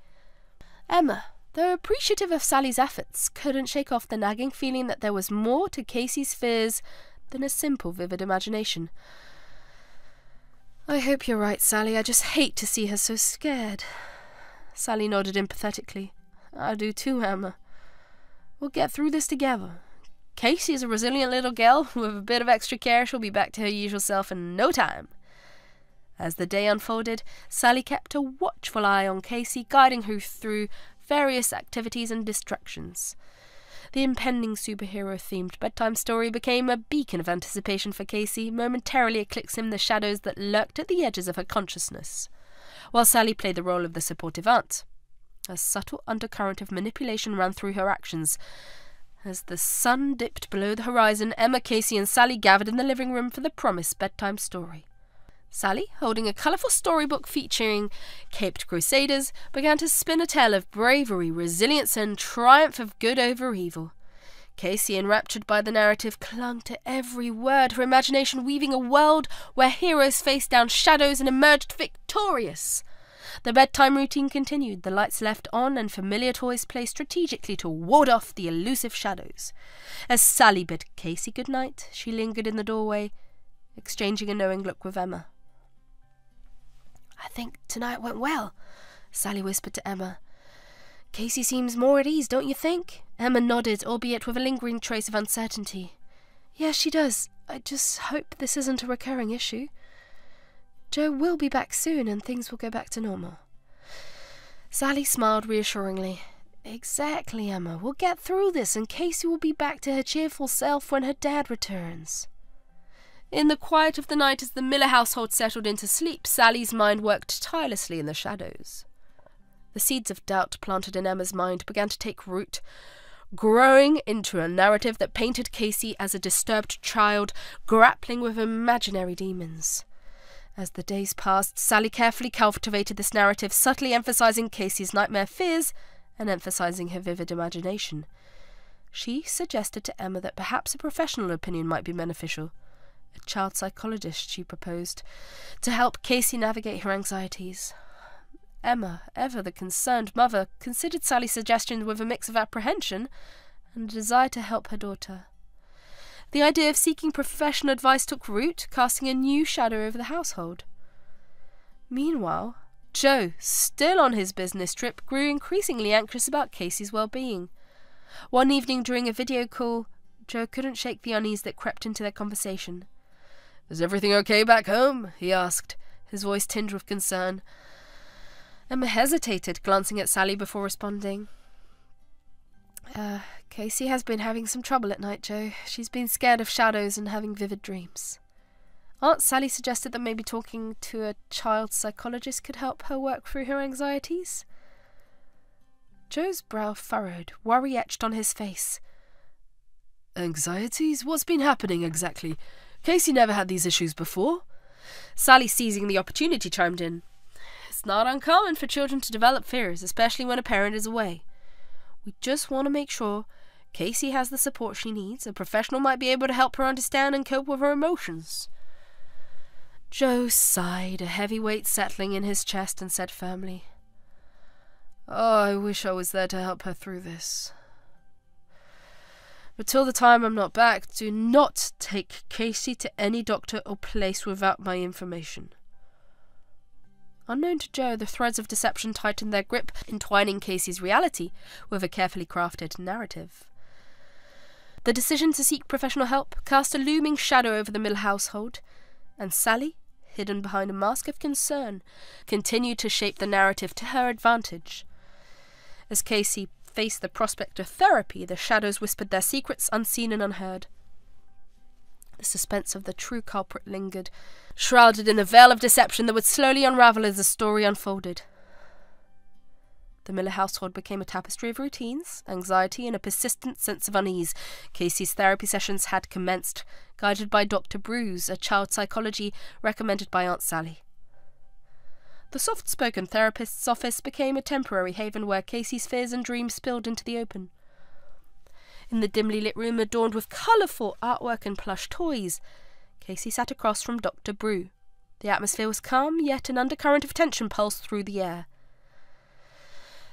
Emma, though appreciative of Sally's efforts, couldn't shake off the nagging feeling that there was more to Casey's fears than a simple, vivid imagination. I hope you're right, Sally. I just hate to see her so scared. Sally nodded empathetically. I do too, Emma. We'll get through this together. Casey is a resilient little girl. With a bit of extra care, she'll be back to her usual self in no time. As the day unfolded, Sally kept a watchful eye on Casey, guiding her through various activities and distractions. The impending superhero-themed bedtime story became a beacon of anticipation for Casey, momentarily eclipsing the shadows that lurked at the edges of her consciousness, while Sally played the role of the supportive aunt. A subtle undercurrent of manipulation ran through her actions. As the sun dipped below the horizon, Emma, Casey and Sally gathered in the living room for the promised bedtime story. Sally, holding a colourful storybook featuring caped crusaders, began to spin a tale of bravery, resilience and triumph of good over evil. Casey, enraptured by the narrative, clung to every word, her imagination weaving a world where heroes faced down shadows and emerged victorious. The bedtime routine continued, the lights left on and familiar toys placed strategically to ward off the elusive shadows. As Sally bid Casey good night, she lingered in the doorway, exchanging a knowing look with Emma. I think tonight went well, Sally whispered to Emma. Casey seems more at ease, don't you think? Emma nodded, albeit with a lingering trace of uncertainty. Yes, she does. I just hope this isn't a recurring issue. Joe will be back soon and things will go back to normal. Sally smiled reassuringly. Exactly, Emma. We'll get through this and Casey will be back to her cheerful self when her dad returns. In the quiet of the night, as the Miller household settled into sleep, Sally's mind worked tirelessly in the shadows. The seeds of doubt planted in Emma's mind began to take root, growing into a narrative that painted Casey as a disturbed child grappling with imaginary demons. As the days passed, Sally carefully cultivated this narrative, subtly emphasizing Casey's nightmare fears and emphasizing her vivid imagination. She suggested to Emma that perhaps a professional opinion might be beneficial. A child psychologist, she proposed, to help Casey navigate her anxieties. Emma, ever the concerned mother, considered Sally's suggestion with a mix of apprehension and a desire to help her daughter. The idea of seeking professional advice took root, casting a new shadow over the household. Meanwhile, Joe, still on his business trip, grew increasingly anxious about Casey's well-being. One evening during a video call, Joe couldn't shake the unease that crept into their conversation. "Is everything okay back home?" he asked, his voice tinged with concern. Emma hesitated, glancing at Sally before responding. Casey has been having some trouble at night, Joe. She's been scared of shadows and having vivid dreams. Aunt Sally suggested that maybe talking to a child psychologist could help her work through her anxieties. Joe's brow furrowed, worry etched on his face. Anxieties? What's been happening exactly? Casey never had these issues before. Sally, seizing the opportunity, chimed in. It's not uncommon for children to develop fears, especially when a parent is away. We just want to make sure Casey has the support she needs. A professional might be able to help her understand and cope with her emotions. Joe sighed, a heavy weight settling in his chest, and said firmly, "Oh, I wish I was there to help her through this. But till the time I'm not back, do not take Casey to any doctor or place without my information." Unknown to Joe, the threads of deception tightened their grip, entwining Casey's reality with a carefully crafted narrative. The decision to seek professional help cast a looming shadow over the Mill household, and Sally, hidden behind a mask of concern, continued to shape the narrative to her advantage. As Casey faced the prospect of therapy, the shadows whispered their secrets unseen and unheard. The suspense of the true culprit lingered, shrouded in a veil of deception that would slowly unravel as the story unfolded. The Miller household became a tapestry of routines, anxiety, and a persistent sense of unease. Casey's therapy sessions had commenced, guided by Dr. Bruce, a child psychology recommended by Aunt Sally. The soft-spoken therapist's office became a temporary haven where Casey's fears and dreams spilled into the open. In the dimly lit room adorned with colourful artwork and plush toys, Casey sat across from Dr. Brew. The atmosphere was calm, yet an undercurrent of tension pulsed through the air.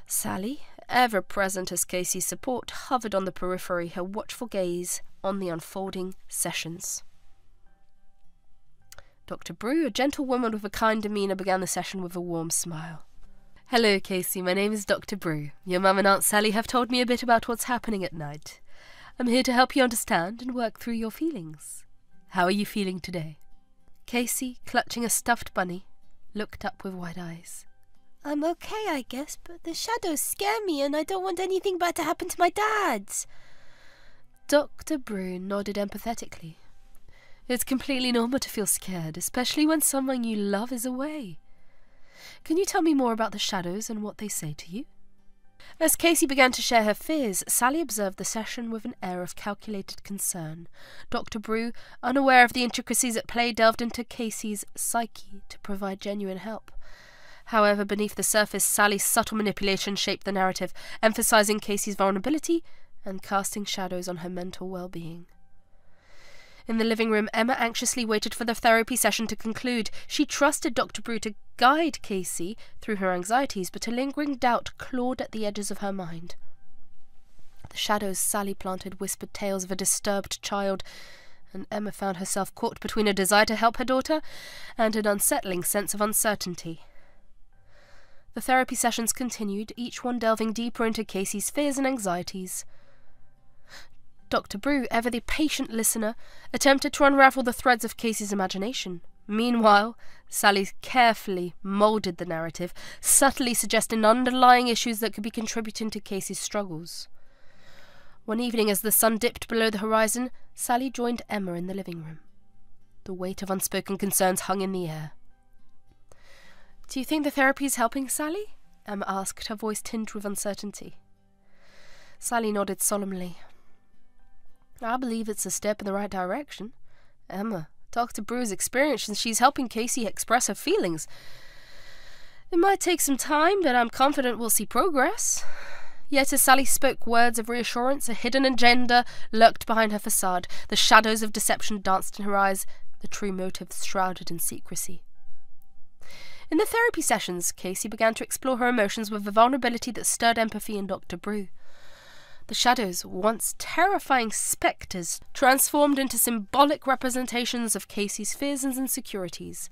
Sally, ever present as Casey's support, hovered on the periphery, her watchful gaze on the unfolding sessions. Dr. Brew, a gentle woman with a kind demeanour, began the session with a warm smile. "Hello, Casey. My name is Dr. Brew. Your mum and Aunt Sally have told me a bit about what's happening at night. I'm here to help you understand and work through your feelings. How are you feeling today?" Casey, clutching a stuffed bunny, looked up with wide eyes. "I'm okay, I guess, but the shadows scare me and I don't want anything bad to happen to my dad." Dr. Brew nodded empathetically. "It's completely normal to feel scared, especially when someone you love is away. Can you tell me more about the shadows and what they say to you?" As Casey began to share her fears, Sally observed the session with an air of calculated concern. Dr. Brew, unaware of the intricacies at play, delved into Casey's psyche to provide genuine help. However, beneath the surface, Sally's subtle manipulation shaped the narrative, emphasizing Casey's vulnerability and casting shadows on her mental well-being. In the living room, Emma anxiously waited for the therapy session to conclude. She trusted Dr. Brew to guide Casey through her anxieties, but a lingering doubt clawed at the edges of her mind. The shadows Sally planted whispered tales of a disturbed child, and Emma found herself caught between a desire to help her daughter and an unsettling sense of uncertainty. The therapy sessions continued, each one delving deeper into Casey's fears and anxieties. Dr. Brew, ever the patient listener, attempted to unravel the threads of Casey's imagination. Meanwhile, Sally carefully moulded the narrative, subtly suggesting underlying issues that could be contributing to Casey's struggles. One evening, as the sun dipped below the horizon, Sally joined Emma in the living room. The weight of unspoken concerns hung in the air. "Do you think the therapy is helping, Sally?" Emma asked, her voice tinged with uncertainty. Sally nodded solemnly. "I believe it's a step in the right direction. Emma, Dr. Brew's experienced and she's helping Casey express her feelings. It might take some time, but I'm confident we'll see progress." Yet as Sally spoke words of reassurance, a hidden agenda lurked behind her facade. The shadows of deception danced in her eyes, the true motives shrouded in secrecy. In the therapy sessions, Casey began to explore her emotions with a vulnerability that stirred empathy in Dr. Brew. The shadows, once terrifying spectres, transformed into symbolic representations of Casey's fears and insecurities.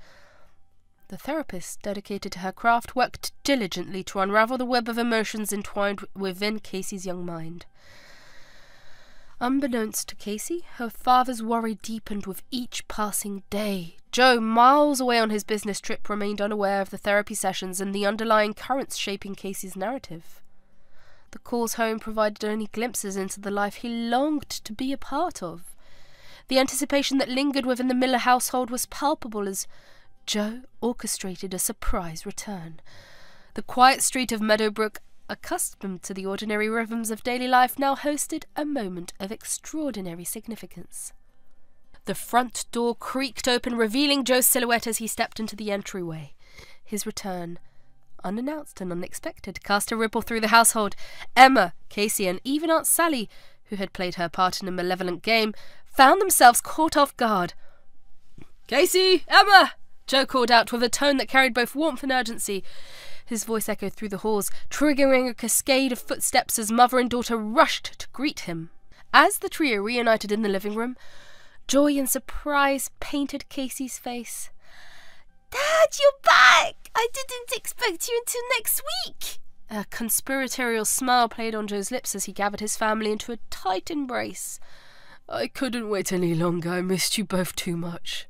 The therapist, dedicated to her craft, worked diligently to unravel the web of emotions entwined within Casey's young mind. Unbeknownst to Casey, her father's worry deepened with each passing day. Joe, miles away on his business trip, remained unaware of the therapy sessions and the underlying currents shaping Casey's narrative. The calls home provided only glimpses into the life he longed to be a part of. The anticipation that lingered within the Miller household was palpable as Joe orchestrated a surprise return. The quiet street of Meadowbrook, accustomed to the ordinary rhythms of daily life, now hosted a moment of extraordinary significance. The front door creaked open, revealing Joe's silhouette as he stepped into the entryway. His return, unannounced and unexpected, cast a ripple through the household. Emma, Casey, and even Aunt Sally, who had played her part in a malevolent game, found themselves caught off guard. "Casey! Emma!" Joe called out with a tone that carried both warmth and urgency. His voice echoed through the halls, triggering a cascade of footsteps as mother and daughter rushed to greet him. As the trio reunited in the living room, joy and surprise painted Casey's face. "Dad, you're back! I didn't expect you until next week." A conspiratorial smile played on Joe's lips as he gathered his family into a tight embrace. "I couldn't wait any longer. I missed you both too much."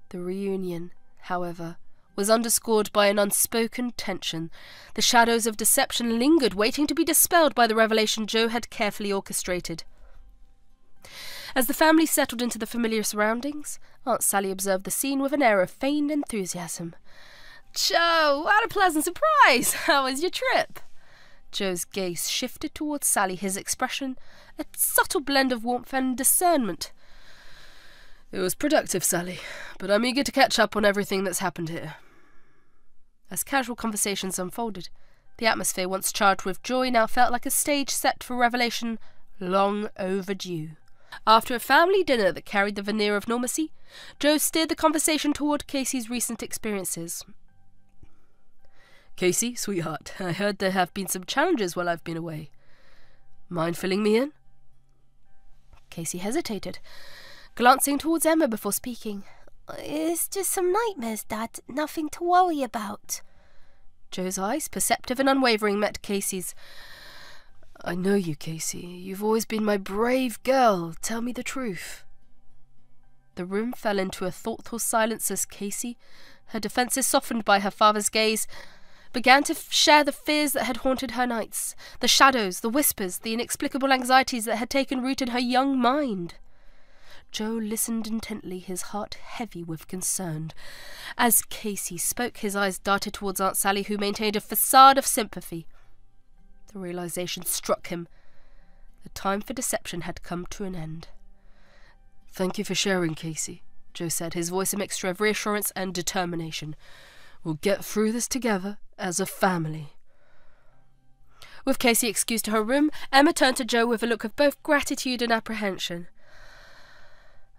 The reunion, however, was underscored by an unspoken tension. The shadows of deception lingered, waiting to be dispelled by the revelation Joe had carefully orchestrated. As the family settled into the familiar surroundings, Aunt Sally observed the scene with an air of feigned enthusiasm. "Joe, what a pleasant surprise! How was your trip?" Joe's gaze shifted towards Sally, his expression a subtle blend of warmth and discernment. "It was productive, Sally, but I'm eager to catch up on everything that's happened here." As casual conversations unfolded, the atmosphere once charged with joy now felt like a stage set for revelation long overdue. After a family dinner that carried the veneer of normalcy, Joe steered the conversation toward Casey's recent experiences. Casey, sweetheart, I heard there have been some challenges while I've been away. Mind filling me in? Casey hesitated, glancing towards Emma before speaking. It's just some nightmares, Dad. Nothing to worry about. Joe's eyes, perceptive and unwavering, met Casey's. I know you, Casey. You've always been my brave girl. Tell me the truth. The room fell into a thoughtful silence as Casey, her defences softened by her father's gaze, began to share the fears that had haunted her nights, the shadows, the whispers, the inexplicable anxieties that had taken root in her young mind. Joe listened intently, his heart heavy with concern. As Casey spoke, his eyes darted towards Aunt Sally, who maintained a facade of sympathy. The realization struck him. The time for deception had come to an end. Thank you for sharing, Casey, Joe said, his voice a mixture of reassurance and determination. We'll get through this together as a family. With Casey excused to her room, Emma turned to Joe with a look of both gratitude and apprehension.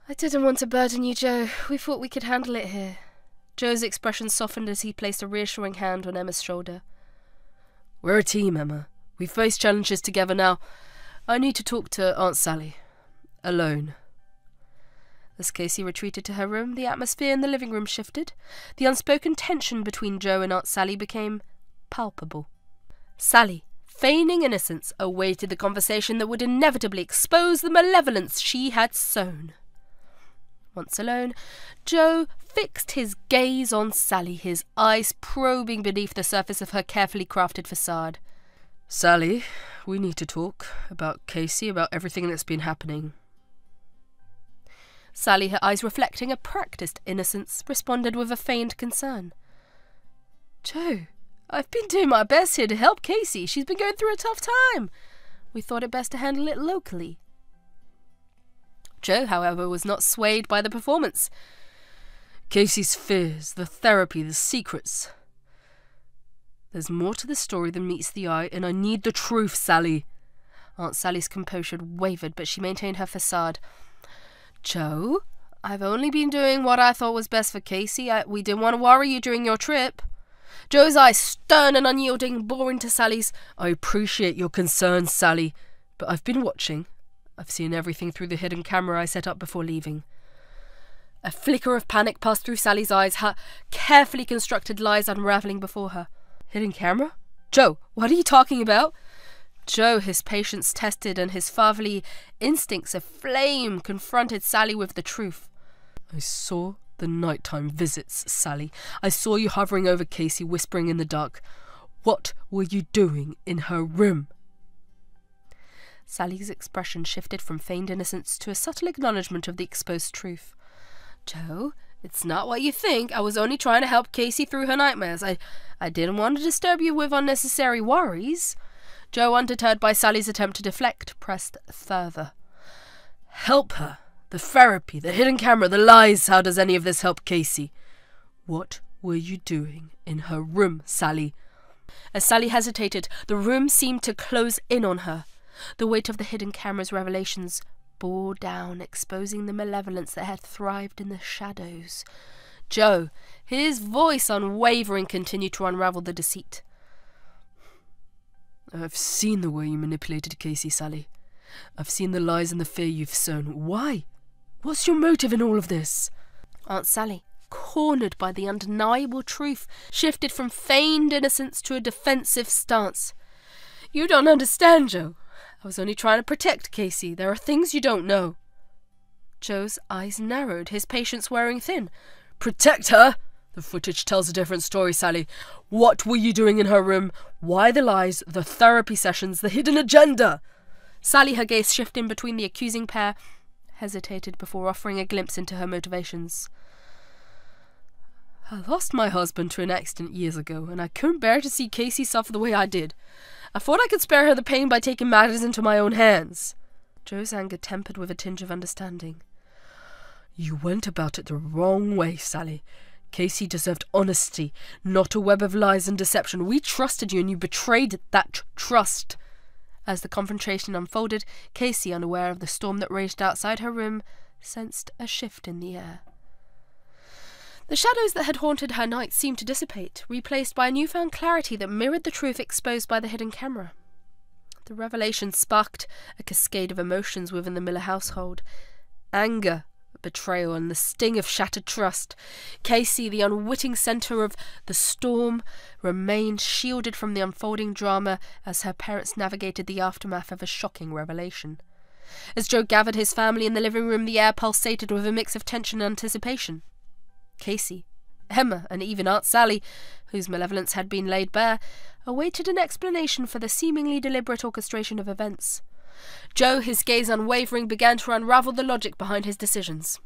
I didn't want to burden you, Joe. We thought we could handle it here. Joe's expression softened as he placed a reassuring hand on Emma's shoulder. We're a team, Emma. We face challenges together now. I need to talk to Aunt Sally. Alone. As Casey retreated to her room, the atmosphere in the living room shifted. The unspoken tension between Joe and Aunt Sally became palpable. Sally, feigning innocence, awaited the conversation that would inevitably expose the malevolence she had sown. Once alone, Joe fixed his gaze on Sally, his eyes probing beneath the surface of her carefully crafted facade. Sally, we need to talk about Casey, about everything that's been happening. Sally, her eyes reflecting a practised innocence, responded with a feigned concern. Joe, I've been doing my best here to help Casey. She's been going through a tough time. We thought it best to handle it locally. Joe, however, was not swayed by the performance. Casey's fears, the therapy, the secrets. There's more to the story than meets the eye, and I need the truth, Sally. Aunt Sally's composure wavered, but she maintained her facade. Joe, I've only been doing what I thought was best for Casey. We didn't want to worry you during your trip. Joe's eyes, stern and unyielding, bore into Sally's. I appreciate your concern, Sally, but I've been watching. I've seen everything through the hidden camera I set up before leaving. A flicker of panic passed through Sally's eyes, her carefully constructed lies unravelling before her. Hidden camera? Joe, what are you talking about? Joe, his patience tested and his fatherly instincts aflame, confronted Sally with the truth. I saw the nighttime visits, Sally. I saw you hovering over Casey, whispering in the dark. What were you doing in her room? Sally's expression shifted from feigned innocence to a subtle acknowledgement of the exposed truth. Joe, it's not what you think. I was only trying to help Casey through her nightmares. I didn't want to disturb you with unnecessary worries. Joe, undeterred by Sally's attempt to deflect, pressed further. Help her. The therapy, the hidden camera, the lies. How does any of this help Casey? What were you doing in her room, Sally? As Sally hesitated, the room seemed to close in on her. The weight of the hidden camera's revelations bore down, exposing the malevolence that had thrived in the shadows. Joe, his voice unwavering, continued to unravel the deceit. I've seen the way you manipulated Casey, Sally. I've seen the lies and the fear you've sown. Why? What's your motive in all of this? Aunt Sally, cornered by the undeniable truth, shifted from feigned innocence to a defensive stance. You don't understand, Joe. I was only trying to protect Casey. There are things you don't know. Joe's eyes narrowed, his patience wearing thin. Protect her? The footage tells a different story, Sally. What were you doing in her room? Why the lies, the therapy sessions, the hidden agenda? Sally, her gaze shifting between the accusing pair, hesitated before offering a glimpse into her motivations. I lost my husband to an accident years ago, and I couldn't bear to see Casey suffer the way I did. I thought I could spare her the pain by taking matters into my own hands. Joe's anger tempered with a tinge of understanding. You went about it the wrong way, Sally. Casey deserved honesty, not a web of lies and deception. We trusted you, and you betrayed that trust. As the confrontation unfolded, Casey, unaware of the storm that raged outside her room, sensed a shift in the air. The shadows that had haunted her night seemed to dissipate, replaced by a newfound clarity that mirrored the truth exposed by the hidden camera. The revelation sparked a cascade of emotions within the Miller household. Anger, betrayal, and the sting of shattered trust. Casey, the unwitting centre of the storm, remained shielded from the unfolding drama as her parents navigated the aftermath of a shocking revelation. As Joe gathered his family in the living room, the air pulsated with a mix of tension and anticipation. Casey, Emma, and even Aunt Sally, whose malevolence had been laid bare, awaited an explanation for the seemingly deliberate orchestration of events. Joe, his gaze unwavering, began to unravel the logic behind his decisions.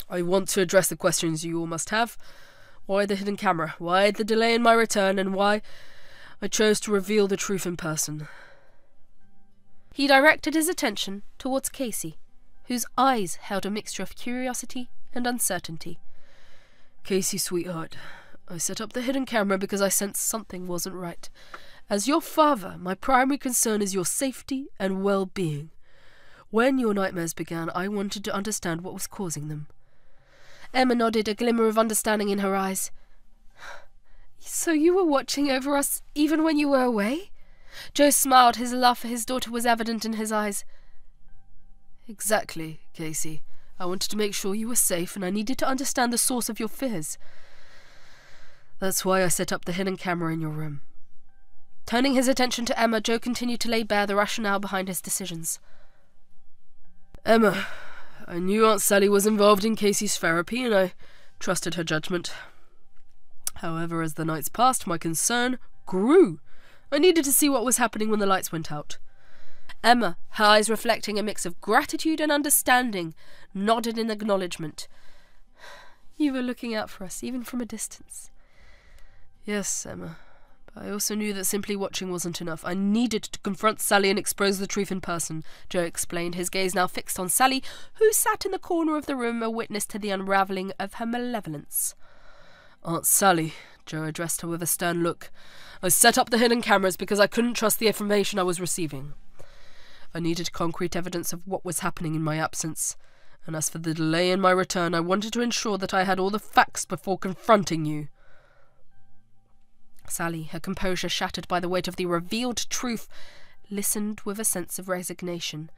I want to address the questions you all must have. Why the hidden camera? Why the delay in my return? And why I chose to reveal the truth in person? He directed his attention towards Casey, whose eyes held a mixture of curiosity and uncertainty. Casey, sweetheart, I set up the hidden camera because I sensed something wasn't right. As your father, my primary concern is your safety and well-being. When your nightmares began, I wanted to understand what was causing them. Emma nodded, a glimmer of understanding in her eyes. So you were watching over us even when you were away? Joe smiled. His love for his daughter was evident in his eyes. Exactly, Casey. I wanted to make sure you were safe, and I needed to understand the source of your fears. That's why I set up the hidden camera in your room. Turning his attention to Emma, Joe continued to lay bare the rationale behind his decisions. Emma, I knew Aunt Sally was involved in Casey's therapy, and I trusted her judgment. However, as the nights passed, my concern grew. I needed to see what was happening when the lights went out. Emma, her eyes reflecting a mix of gratitude and understanding, nodded in acknowledgement. You were looking out for us, even from a distance. Yes, Emma. But I also knew that simply watching wasn't enough. I needed to confront Sally and expose the truth in person, Joe explained, his gaze now fixed on Sally, who sat in the corner of the room, a witness to the unravelling of her malevolence. Aunt Sally, Joe addressed her with a stern look. I set up the hidden cameras because I couldn't trust the information I was receiving. I needed concrete evidence of what was happening in my absence, and as for the delay in my return, I wanted to ensure that I had all the facts before confronting you. Sally, her composure shattered by the weight of the revealed truth, listened with a sense of resignation.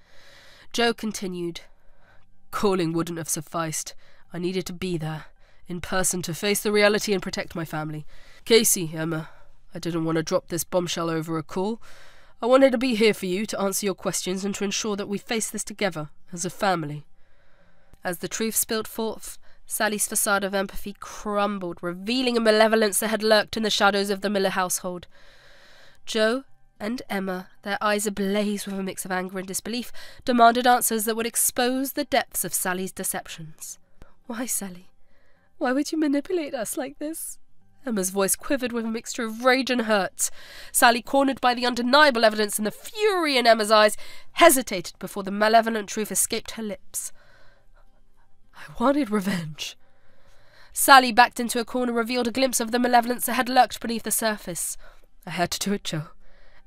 Joe continued. Calling wouldn't have sufficed. I needed to be there, in person, to face the reality and protect my family. Casey, Emma, I didn't want to drop this bombshell over a call. I wanted to be here for you, to answer your questions, and to ensure that we face this together, as a family. As the truth spilled forth, Sally's facade of empathy crumbled, revealing a malevolence that had lurked in the shadows of the Miller household. Joe and Emma, their eyes ablaze with a mix of anger and disbelief, demanded answers that would expose the depths of Sally's deceptions. Why, Sally? Why would you manipulate us like this? Emma's voice quivered with a mixture of rage and hurt. Sally, cornered by the undeniable evidence and the fury in Emma's eyes, hesitated before the malevolent truth escaped her lips. I wanted revenge. Sally, backed into a corner, revealed a glimpse of the malevolence that had lurked beneath the surface. I had to do it, Joe.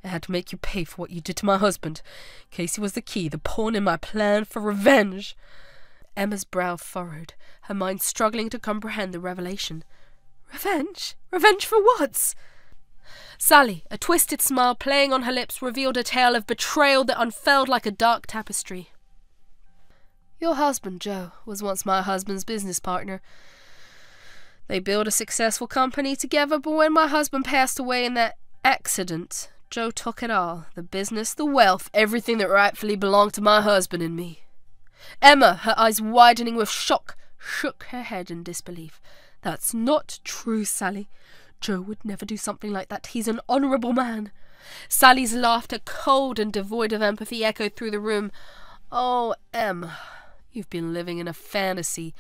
I had to make you pay for what you did to my husband. Casey was the key, the pawn in my plan for revenge. Emma's brow furrowed, her mind struggling to comprehend the revelation. Revenge? Revenge for what? Sally, a twisted smile playing on her lips, revealed a tale of betrayal that unfurled like a dark tapestry. Your husband, Joe, was once my husband's business partner. They built a successful company together, but when my husband passed away in that accident, Joe took it all. The business, the wealth, everything that rightfully belonged to my husband and me. Emma, her eyes widening with shock, shook her head in disbelief. That's not true, Sally. Joe would never do something like that. He's an honourable man. Sally's laughter, cold and devoid of empathy, echoed through the room. Oh, Emma, you've been living in a fantasy.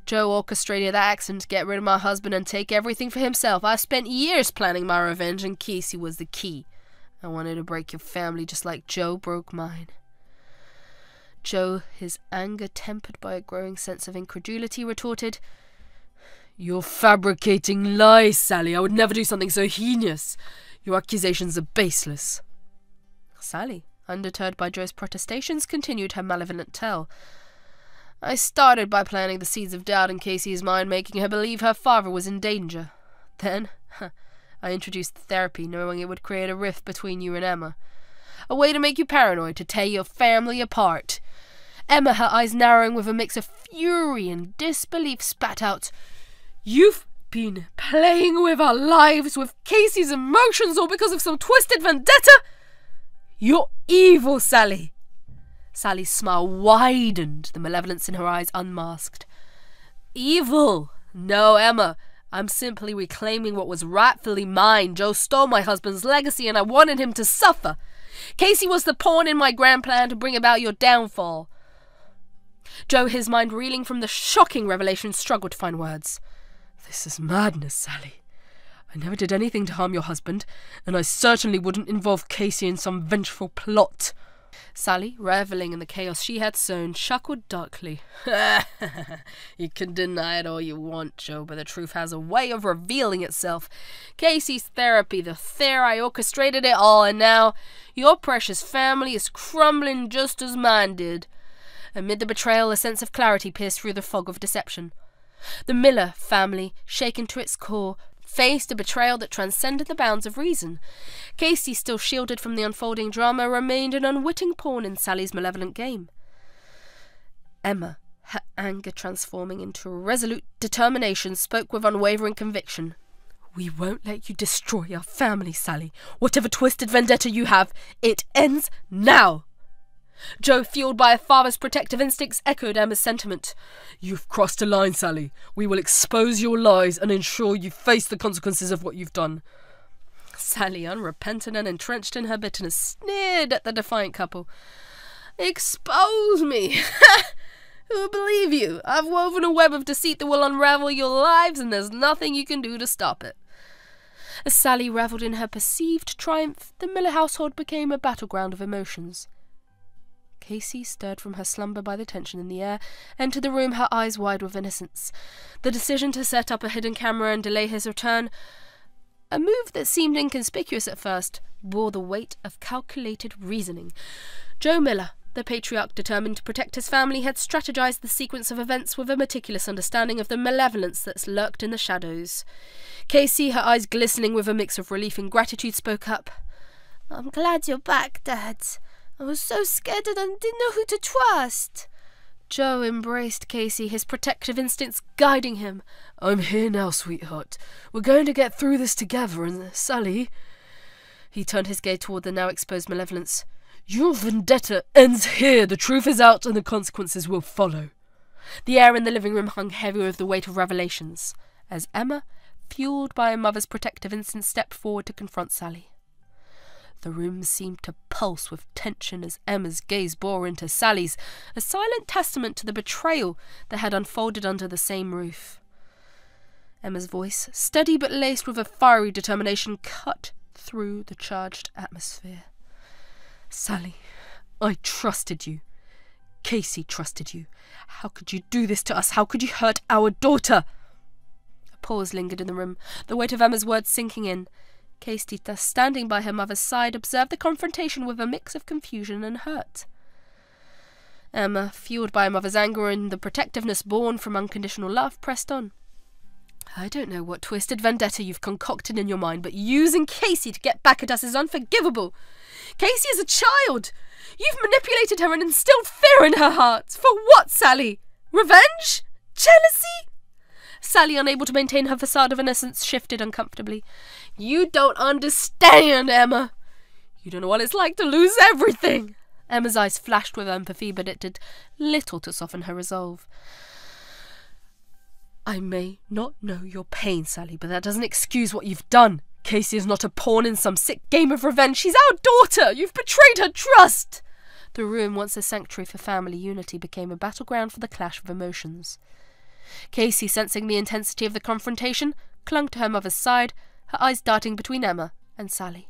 Joe orchestrated that accident to get rid of my husband and take everything for himself. I spent years planning my revenge, and Casey was the key. I wanted to break your family just like Joe broke mine. Joe, his anger tempered by a growing sense of incredulity, retorted, You're fabricating lies, Sally. I would never do something so heinous. Your accusations are baseless. Sally, undeterred by Joe's protestations, continued her malevolent tale. I started by planting the seeds of doubt in Casey's mind, making her believe her father was in danger. Then, I introduced therapy, knowing it would create a rift between you and Emma. A way to make you paranoid, to tear your family apart. Emma, her eyes narrowing with a mix of fury and disbelief, spat out, You've been playing with our lives, with Casey's emotions, all because of some twisted vendetta? You're evil, Sally. Sally's smile widened, the malevolence in her eyes unmasked. Evil? No, Emma. I'm simply reclaiming what was rightfully mine. Joe stole my husband's legacy and I wanted him to suffer. Casey was the pawn in my grand plan to bring about your downfall. Joe, his mind reeling from the shocking revelation, struggled to find words. This is madness, Sally. I never did anything to harm your husband, and I certainly wouldn't involve Casey in some vengeful plot. Sally, revelling in the chaos she had sown, chuckled darkly. You can deny it all you want, Joe, but the truth has a way of revealing itself. Casey's therapy, the Flair, I orchestrated it all, and now your precious family is crumbling just as mine did. Amid the betrayal, a sense of clarity pierced through the fog of deception. The Miller family, shaken to its core, faced a betrayal that transcended the bounds of reason. Casey, still shielded from the unfolding drama, remained an unwitting pawn in Sally's malevolent game. Emma, her anger transforming into resolute determination, spoke with unwavering conviction. We won't let you destroy our family, Sally. Whatever twisted vendetta you have, it ends now. Joe, fueled by a father's protective instincts, echoed Emma's sentiment. You've crossed a line, Sally. We will expose your lies and ensure you face the consequences of what you've done. Sally, unrepentant and entrenched in her bitterness, sneered at the defiant couple. Expose me? Who will believe you? I've woven a web of deceit that will unravel your lives, and there's nothing you can do to stop it. As Sally revelled in her perceived triumph, the Miller household became a battleground of emotions. Casey, stirred from her slumber by the tension in the air, entered the room, her eyes wide with innocence. The decision to set up a hidden camera and delay his return, a move that seemed inconspicuous at first, bore the weight of calculated reasoning. Joe Miller, the patriarch determined to protect his family, had strategized the sequence of events with a meticulous understanding of the malevolence that lurked in the shadows. Casey, her eyes glistening with a mix of relief and gratitude, spoke up. I'm glad you're back, Dad. I was so scared and I didn't know who to trust. Joe embraced Casey, his protective instincts guiding him. I'm here now, sweetheart. We're going to get through this together, and Sally... He turned his gaze toward the now exposed malevolence. Your vendetta ends here. The truth is out and the consequences will follow. The air in the living room hung heavy with the weight of revelations, as Emma, fueled by a mother's protective instinct, stepped forward to confront Sally. The room seemed to pulse with tension as Emma's gaze bore into Sally's, a silent testament to the betrayal that had unfolded under the same roof. Emma's voice, steady but laced with a fiery determination, cut through the charged atmosphere. Sally, I trusted you. Casey trusted you. How could you do this to us? How could you hurt our daughter? A pause lingered in the room, the weight of Emma's words sinking in. Casey, thus standing by her mother's side, observed the confrontation with a mix of confusion and hurt. Emma, fueled by her mother's anger and the protectiveness born from unconditional love, pressed on. I don't know what twisted vendetta you've concocted in your mind, but using Casey to get back at us is unforgivable. Casey is a child. You've manipulated her and instilled fear in her heart. For what, Sally? Revenge? Jealousy? Sally, unable to maintain her facade of innocence, shifted uncomfortably. You don't understand, Emma. You don't know what it's like to lose everything. Emma's eyes flashed with empathy, but it did little to soften her resolve. I may not know your pain, Sally, but that doesn't excuse what you've done. Casey is not a pawn in some sick game of revenge. She's our daughter. You've betrayed her trust. The room, once a sanctuary for family unity, became a battleground for the clash of emotions. Casey, sensing the intensity of the confrontation, clung to her mother's side, her eyes darting between Emma and Sally.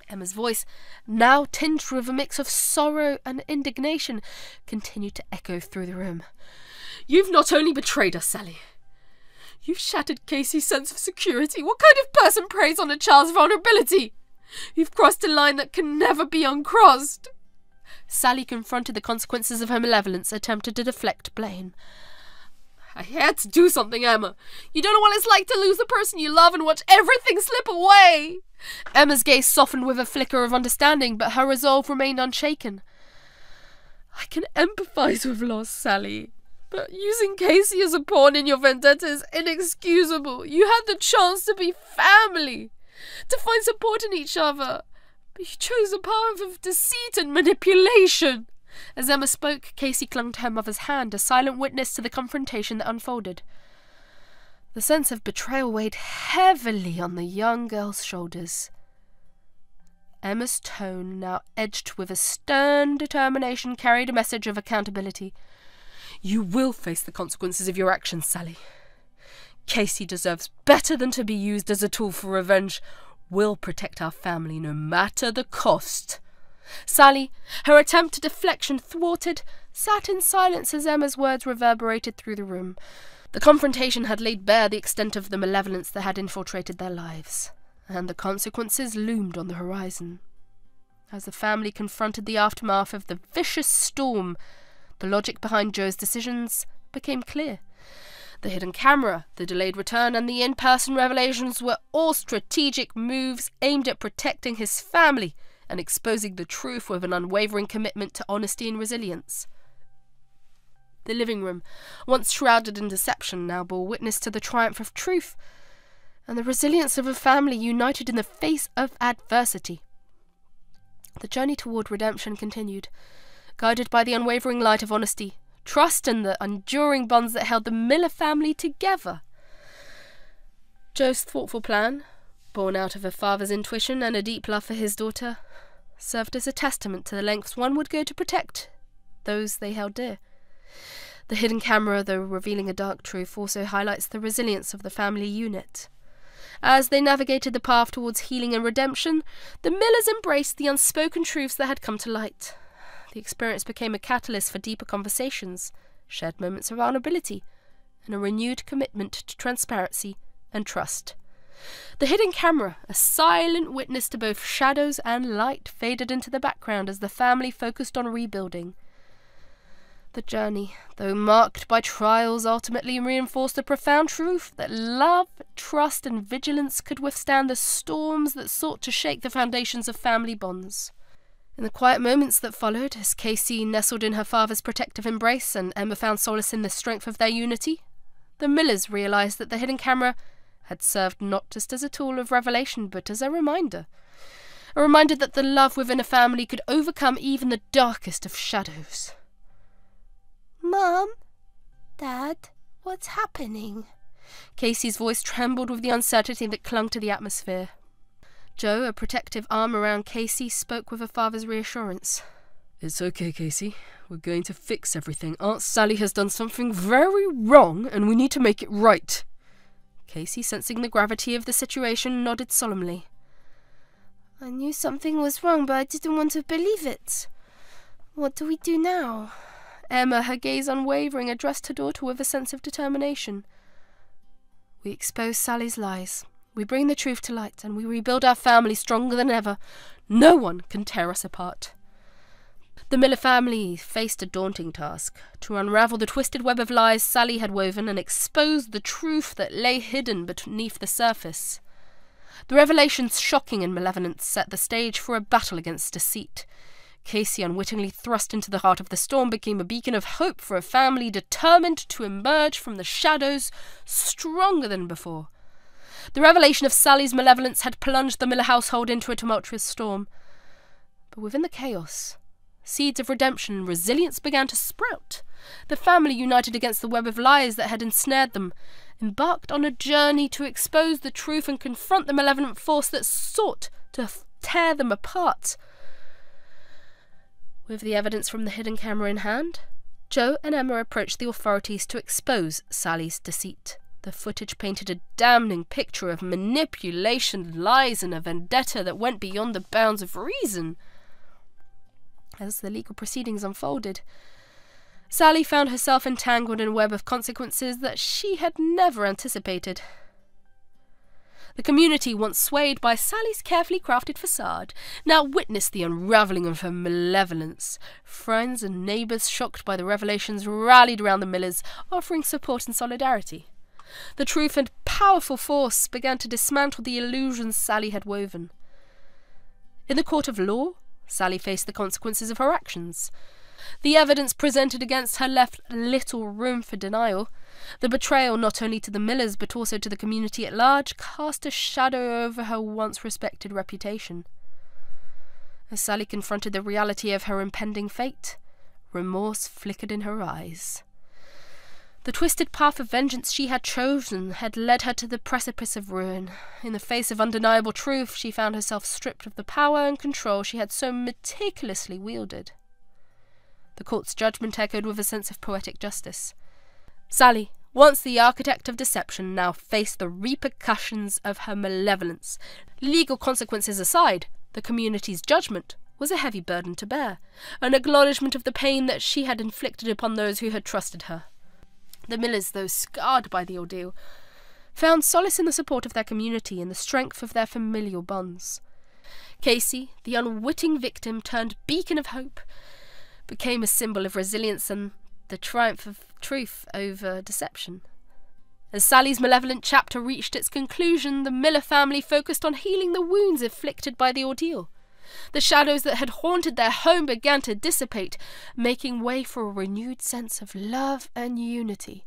Emma's voice, now tinged with a mix of sorrow and indignation, continued to echo through the room. You've not only betrayed us, Sally. You've shattered Casey's sense of security. What kind of person preys on a child's vulnerability? You've crossed a line that can never be uncrossed. Sally confronted the consequences of her malevolence, attempted to deflect blame. I had to do something, Emma. You don't know what it's like to lose the person you love and watch everything slip away. Emma's gaze softened with a flicker of understanding, but her resolve remained unshaken. I can empathise with loss, Sally, but using Casey as a pawn in your vendetta is inexcusable. You had the chance to be family, to find support in each other, but you chose a path of deceit and manipulation. As Emma spoke, Casey clung to her mother's hand, a silent witness to the confrontation that unfolded. The sense of betrayal weighed heavily on the young girl's shoulders. Emma's tone, now edged with a stern determination, carried a message of accountability. You will face the consequences of your actions, Sally. Casey deserves better than to be used as a tool for revenge. We'll protect our family no matter the cost. Sally, her attempt at deflection thwarted, sat in silence as Emma's words reverberated through the room. The confrontation had laid bare the extent of the malevolence that had infiltrated their lives, and the consequences loomed on the horizon. As the family confronted the aftermath of the vicious storm, the logic behind Joe's decisions became clear. The hidden camera, the delayed return, and the in-person revelations were all strategic moves aimed at protecting his family and exposing the truth with an unwavering commitment to honesty and resilience. The living room, once shrouded in deception, now bore witness to the triumph of truth and the resilience of a family united in the face of adversity. The journey toward redemption continued, guided by the unwavering light of honesty, trust, and the enduring bonds that held the Miller family together. Joe's thoughtful plan, born out of her father's intuition and a deep love for his daughter, served as a testament to the lengths one would go to protect those they held dear. The hidden camera, though revealing a dark truth, also highlights the resilience of the family unit. As they navigated the path towards healing and redemption, the Millers embraced the unspoken truths that had come to light. The experience became a catalyst for deeper conversations, shared moments of vulnerability, and a renewed commitment to transparency and trust. The hidden camera, a silent witness to both shadows and light, faded into the background as the family focused on rebuilding. The journey, though marked by trials, ultimately reinforced the profound truth that love, trust, and vigilance could withstand the storms that sought to shake the foundations of family bonds. In the quiet moments that followed, as Casey nestled in her father's protective embrace and Emma found solace in the strength of their unity, the Millers realized that the hidden camera had served not just as a tool of revelation, but as a reminder that the love within a family could overcome even the darkest of shadows. Mom? Dad? What's happening? Casey's voice trembled with the uncertainty that clung to the atmosphere. Joe, a protective arm around Casey, spoke with her father's reassurance. It's okay, Casey. We're going to fix everything. Aunt Sally has done something very wrong, and we need to make it right. Casey, sensing the gravity of the situation, nodded solemnly. I knew something was wrong, but I didn't want to believe it. What do we do now? Emma, her gaze unwavering, addressed her daughter with a sense of determination. We expose Sally's lies. We bring the truth to light, and we rebuild our family stronger than ever. No one can tear us apart. The Miller family faced a daunting task, to unravel the twisted web of lies Sally had woven and expose the truth that lay hidden beneath the surface. The revelation's shocking and malevolence set the stage for a battle against deceit. Casey, unwittingly thrust into the heart of the storm, became a beacon of hope for a family determined to emerge from the shadows stronger than before. The revelation of Sally's malevolence had plunged the Miller household into a tumultuous storm. But within the chaos, seeds of redemption and resilience began to sprout. The family, united against the web of lies that had ensnared them, embarked on a journey to expose the truth and confront the malevolent force that sought to tear them apart. With the evidence from the hidden camera in hand, Joe and Emma approached the authorities to expose Sally's deceit. The footage painted a damning picture of manipulation, lies, and a vendetta that went beyond the bounds of reason. As the legal proceedings unfolded, Sally found herself entangled in a web of consequences that she had never anticipated. The community, once swayed by Sally's carefully crafted facade, now witnessed the unravelling of her malevolence. Friends and neighbours, shocked by the revelations, rallied around the Millers, offering support and solidarity. The truth and powerful force began to dismantle the illusions Sally had woven. In the court of law, Sally faced the consequences of her actions. The evidence presented against her left little room for denial. The betrayal, not only to the Millers but also to the community at large, cast a shadow over her once respected reputation. As Sally confronted the reality of her impending fate, remorse flickered in her eyes. The twisted path of vengeance she had chosen had led her to the precipice of ruin. In the face of undeniable truth, she found herself stripped of the power and control she had so meticulously wielded. The court's judgment echoed with a sense of poetic justice. Sally, once the architect of deception, now faced the repercussions of her malevolence. Legal consequences aside, the community's judgment was a heavy burden to bear, an acknowledgement of the pain that she had inflicted upon those who had trusted her. The Millers, though scarred by the ordeal, found solace in the support of their community and the strength of their familial bonds. Casey, the unwitting victim turned beacon of hope, became a symbol of resilience and the triumph of truth over deception. As Sally's malevolent chapter reached its conclusion, the Miller family focused on healing the wounds inflicted by the ordeal. The shadows that had haunted their home began to dissipate, making way for a renewed sense of love and unity.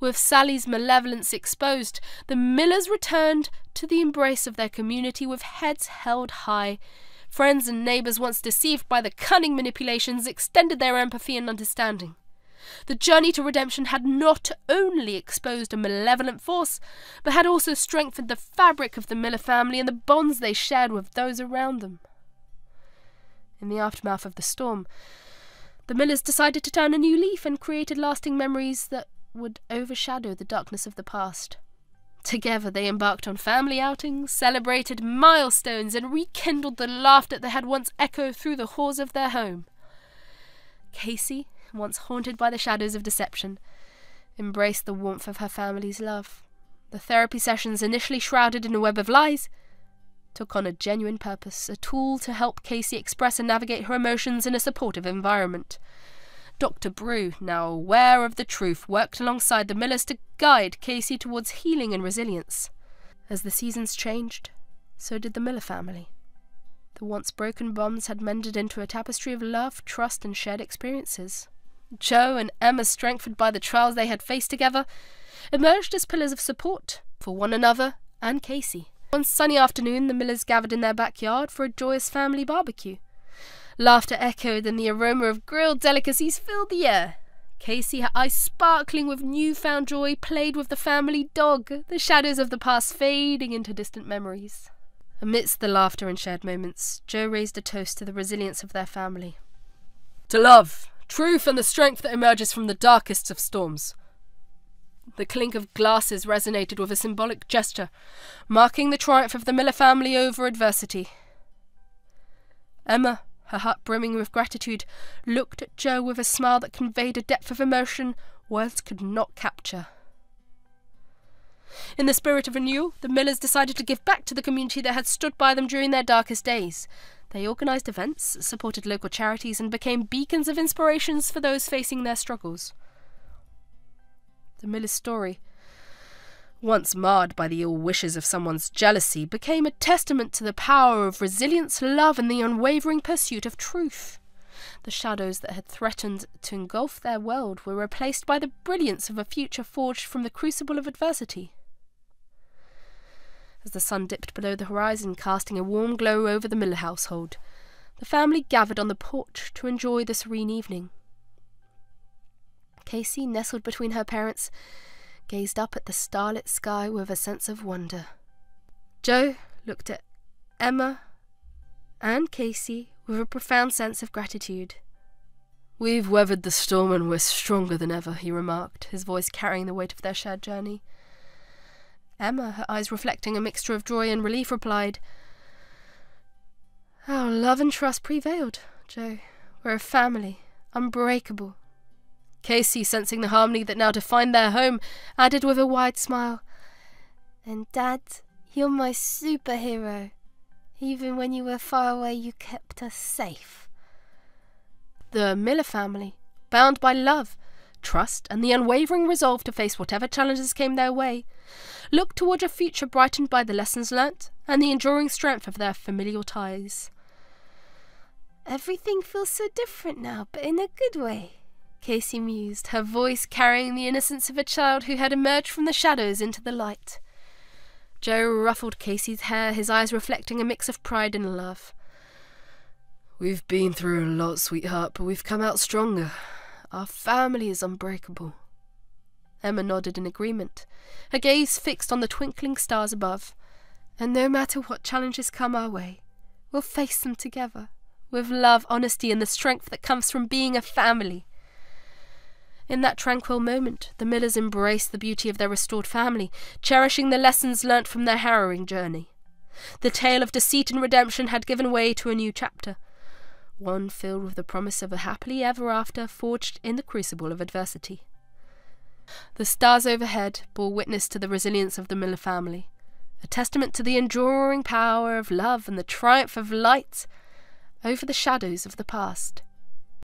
With Sally's malevolence exposed, the Millers returned to the embrace of their community with heads held high. Friends and neighbours, once deceived by the cunning manipulations, extended their empathy and understanding. The journey to redemption had not only exposed a malevolent force, but had also strengthened the fabric of the Miller family and the bonds they shared with those around them. In the aftermath of the storm, the Millers decided to turn a new leaf and created lasting memories that would overshadow the darkness of the past. Together they embarked on family outings, celebrated milestones, and rekindled the laughter that had once echoed through the halls of their home. Casey, once haunted by the shadows of deception, embraced the warmth of her family's love. The therapy sessions, initially shrouded in a web of lies, took on a genuine purpose, a tool to help Casey express and navigate her emotions in a supportive environment. Dr. Brew, now aware of the truth, worked alongside the Millers to guide Casey towards healing and resilience. As the seasons changed, so did the Miller family. The once broken bonds had mended into a tapestry of love, trust, and shared experiences. Joe and Emma, strengthened by the trials they had faced together, emerged as pillars of support for one another and Casey. One sunny afternoon, the Millers gathered in their backyard for a joyous family barbecue. Laughter echoed and the aroma of grilled delicacies filled the air. Casey, her eyes sparkling with newfound joy, played with the family dog, the shadows of the past fading into distant memories. Amidst the laughter and shared moments, Joe raised a toast to the resilience of their family. To love, truth, and the strength that emerges from the darkest of storms. The clink of glasses resonated with a symbolic gesture, marking the triumph of the Miller family over adversity. Emma, her heart brimming with gratitude, looked at Joe with a smile that conveyed a depth of emotion words could not capture. In the spirit of renewal, the Millers decided to give back to the community that had stood by them during their darkest days. They organised events, supported local charities, and became beacons of inspirations for those facing their struggles. The Miller's story, once marred by the ill wishes of someone's jealousy, became a testament to the power of resilience, love, and the unwavering pursuit of truth. The shadows that had threatened to engulf their world were replaced by the brilliance of a future forged from the crucible of adversity. As the sun dipped below the horizon, casting a warm glow over the Miller household, the family gathered on the porch to enjoy the serene evening. Casey, nestled between her parents, gazed up at the starlit sky with a sense of wonder. Joe looked at Emma and Casey with a profound sense of gratitude. We've weathered the storm and we're stronger than ever, he remarked, his voice carrying the weight of their shared journey. Emma, her eyes reflecting a mixture of joy and relief, replied, Our love and trust prevailed, Joe. We're a family, unbreakable. Casey, sensing the harmony that now defined their home, added with a wide smile, And Dad, You're my superhero. Even when you were far away, you kept us safe. The Miller family, bound by love, trust, and the unwavering resolve to face whatever challenges came their way, looked towards a future brightened by the lessons learnt and the enduring strength of their familial ties. Everything feels so different now, but in a good way, Casey mused, her voice carrying the innocence of a child who had emerged from the shadows into the light. Joe ruffled Casey's hair, his eyes reflecting a mix of pride and love. We've been through a lot, sweetheart, but we've come out stronger. Our family is unbreakable. Emma nodded in agreement, her gaze fixed on the twinkling stars above. And no matter what challenges come our way, we'll face them together, with love, honesty, and the strength that comes from being a family. In that tranquil moment, the Millers embraced the beauty of their restored family, cherishing the lessons learnt from their harrowing journey. The tale of deceit and redemption had given way to a new chapter, one filled with the promise of a happily ever after forged in the crucible of adversity. The stars overhead bore witness to the resilience of the Miller family, a testament to the enduring power of love and the triumph of light over the shadows of the past.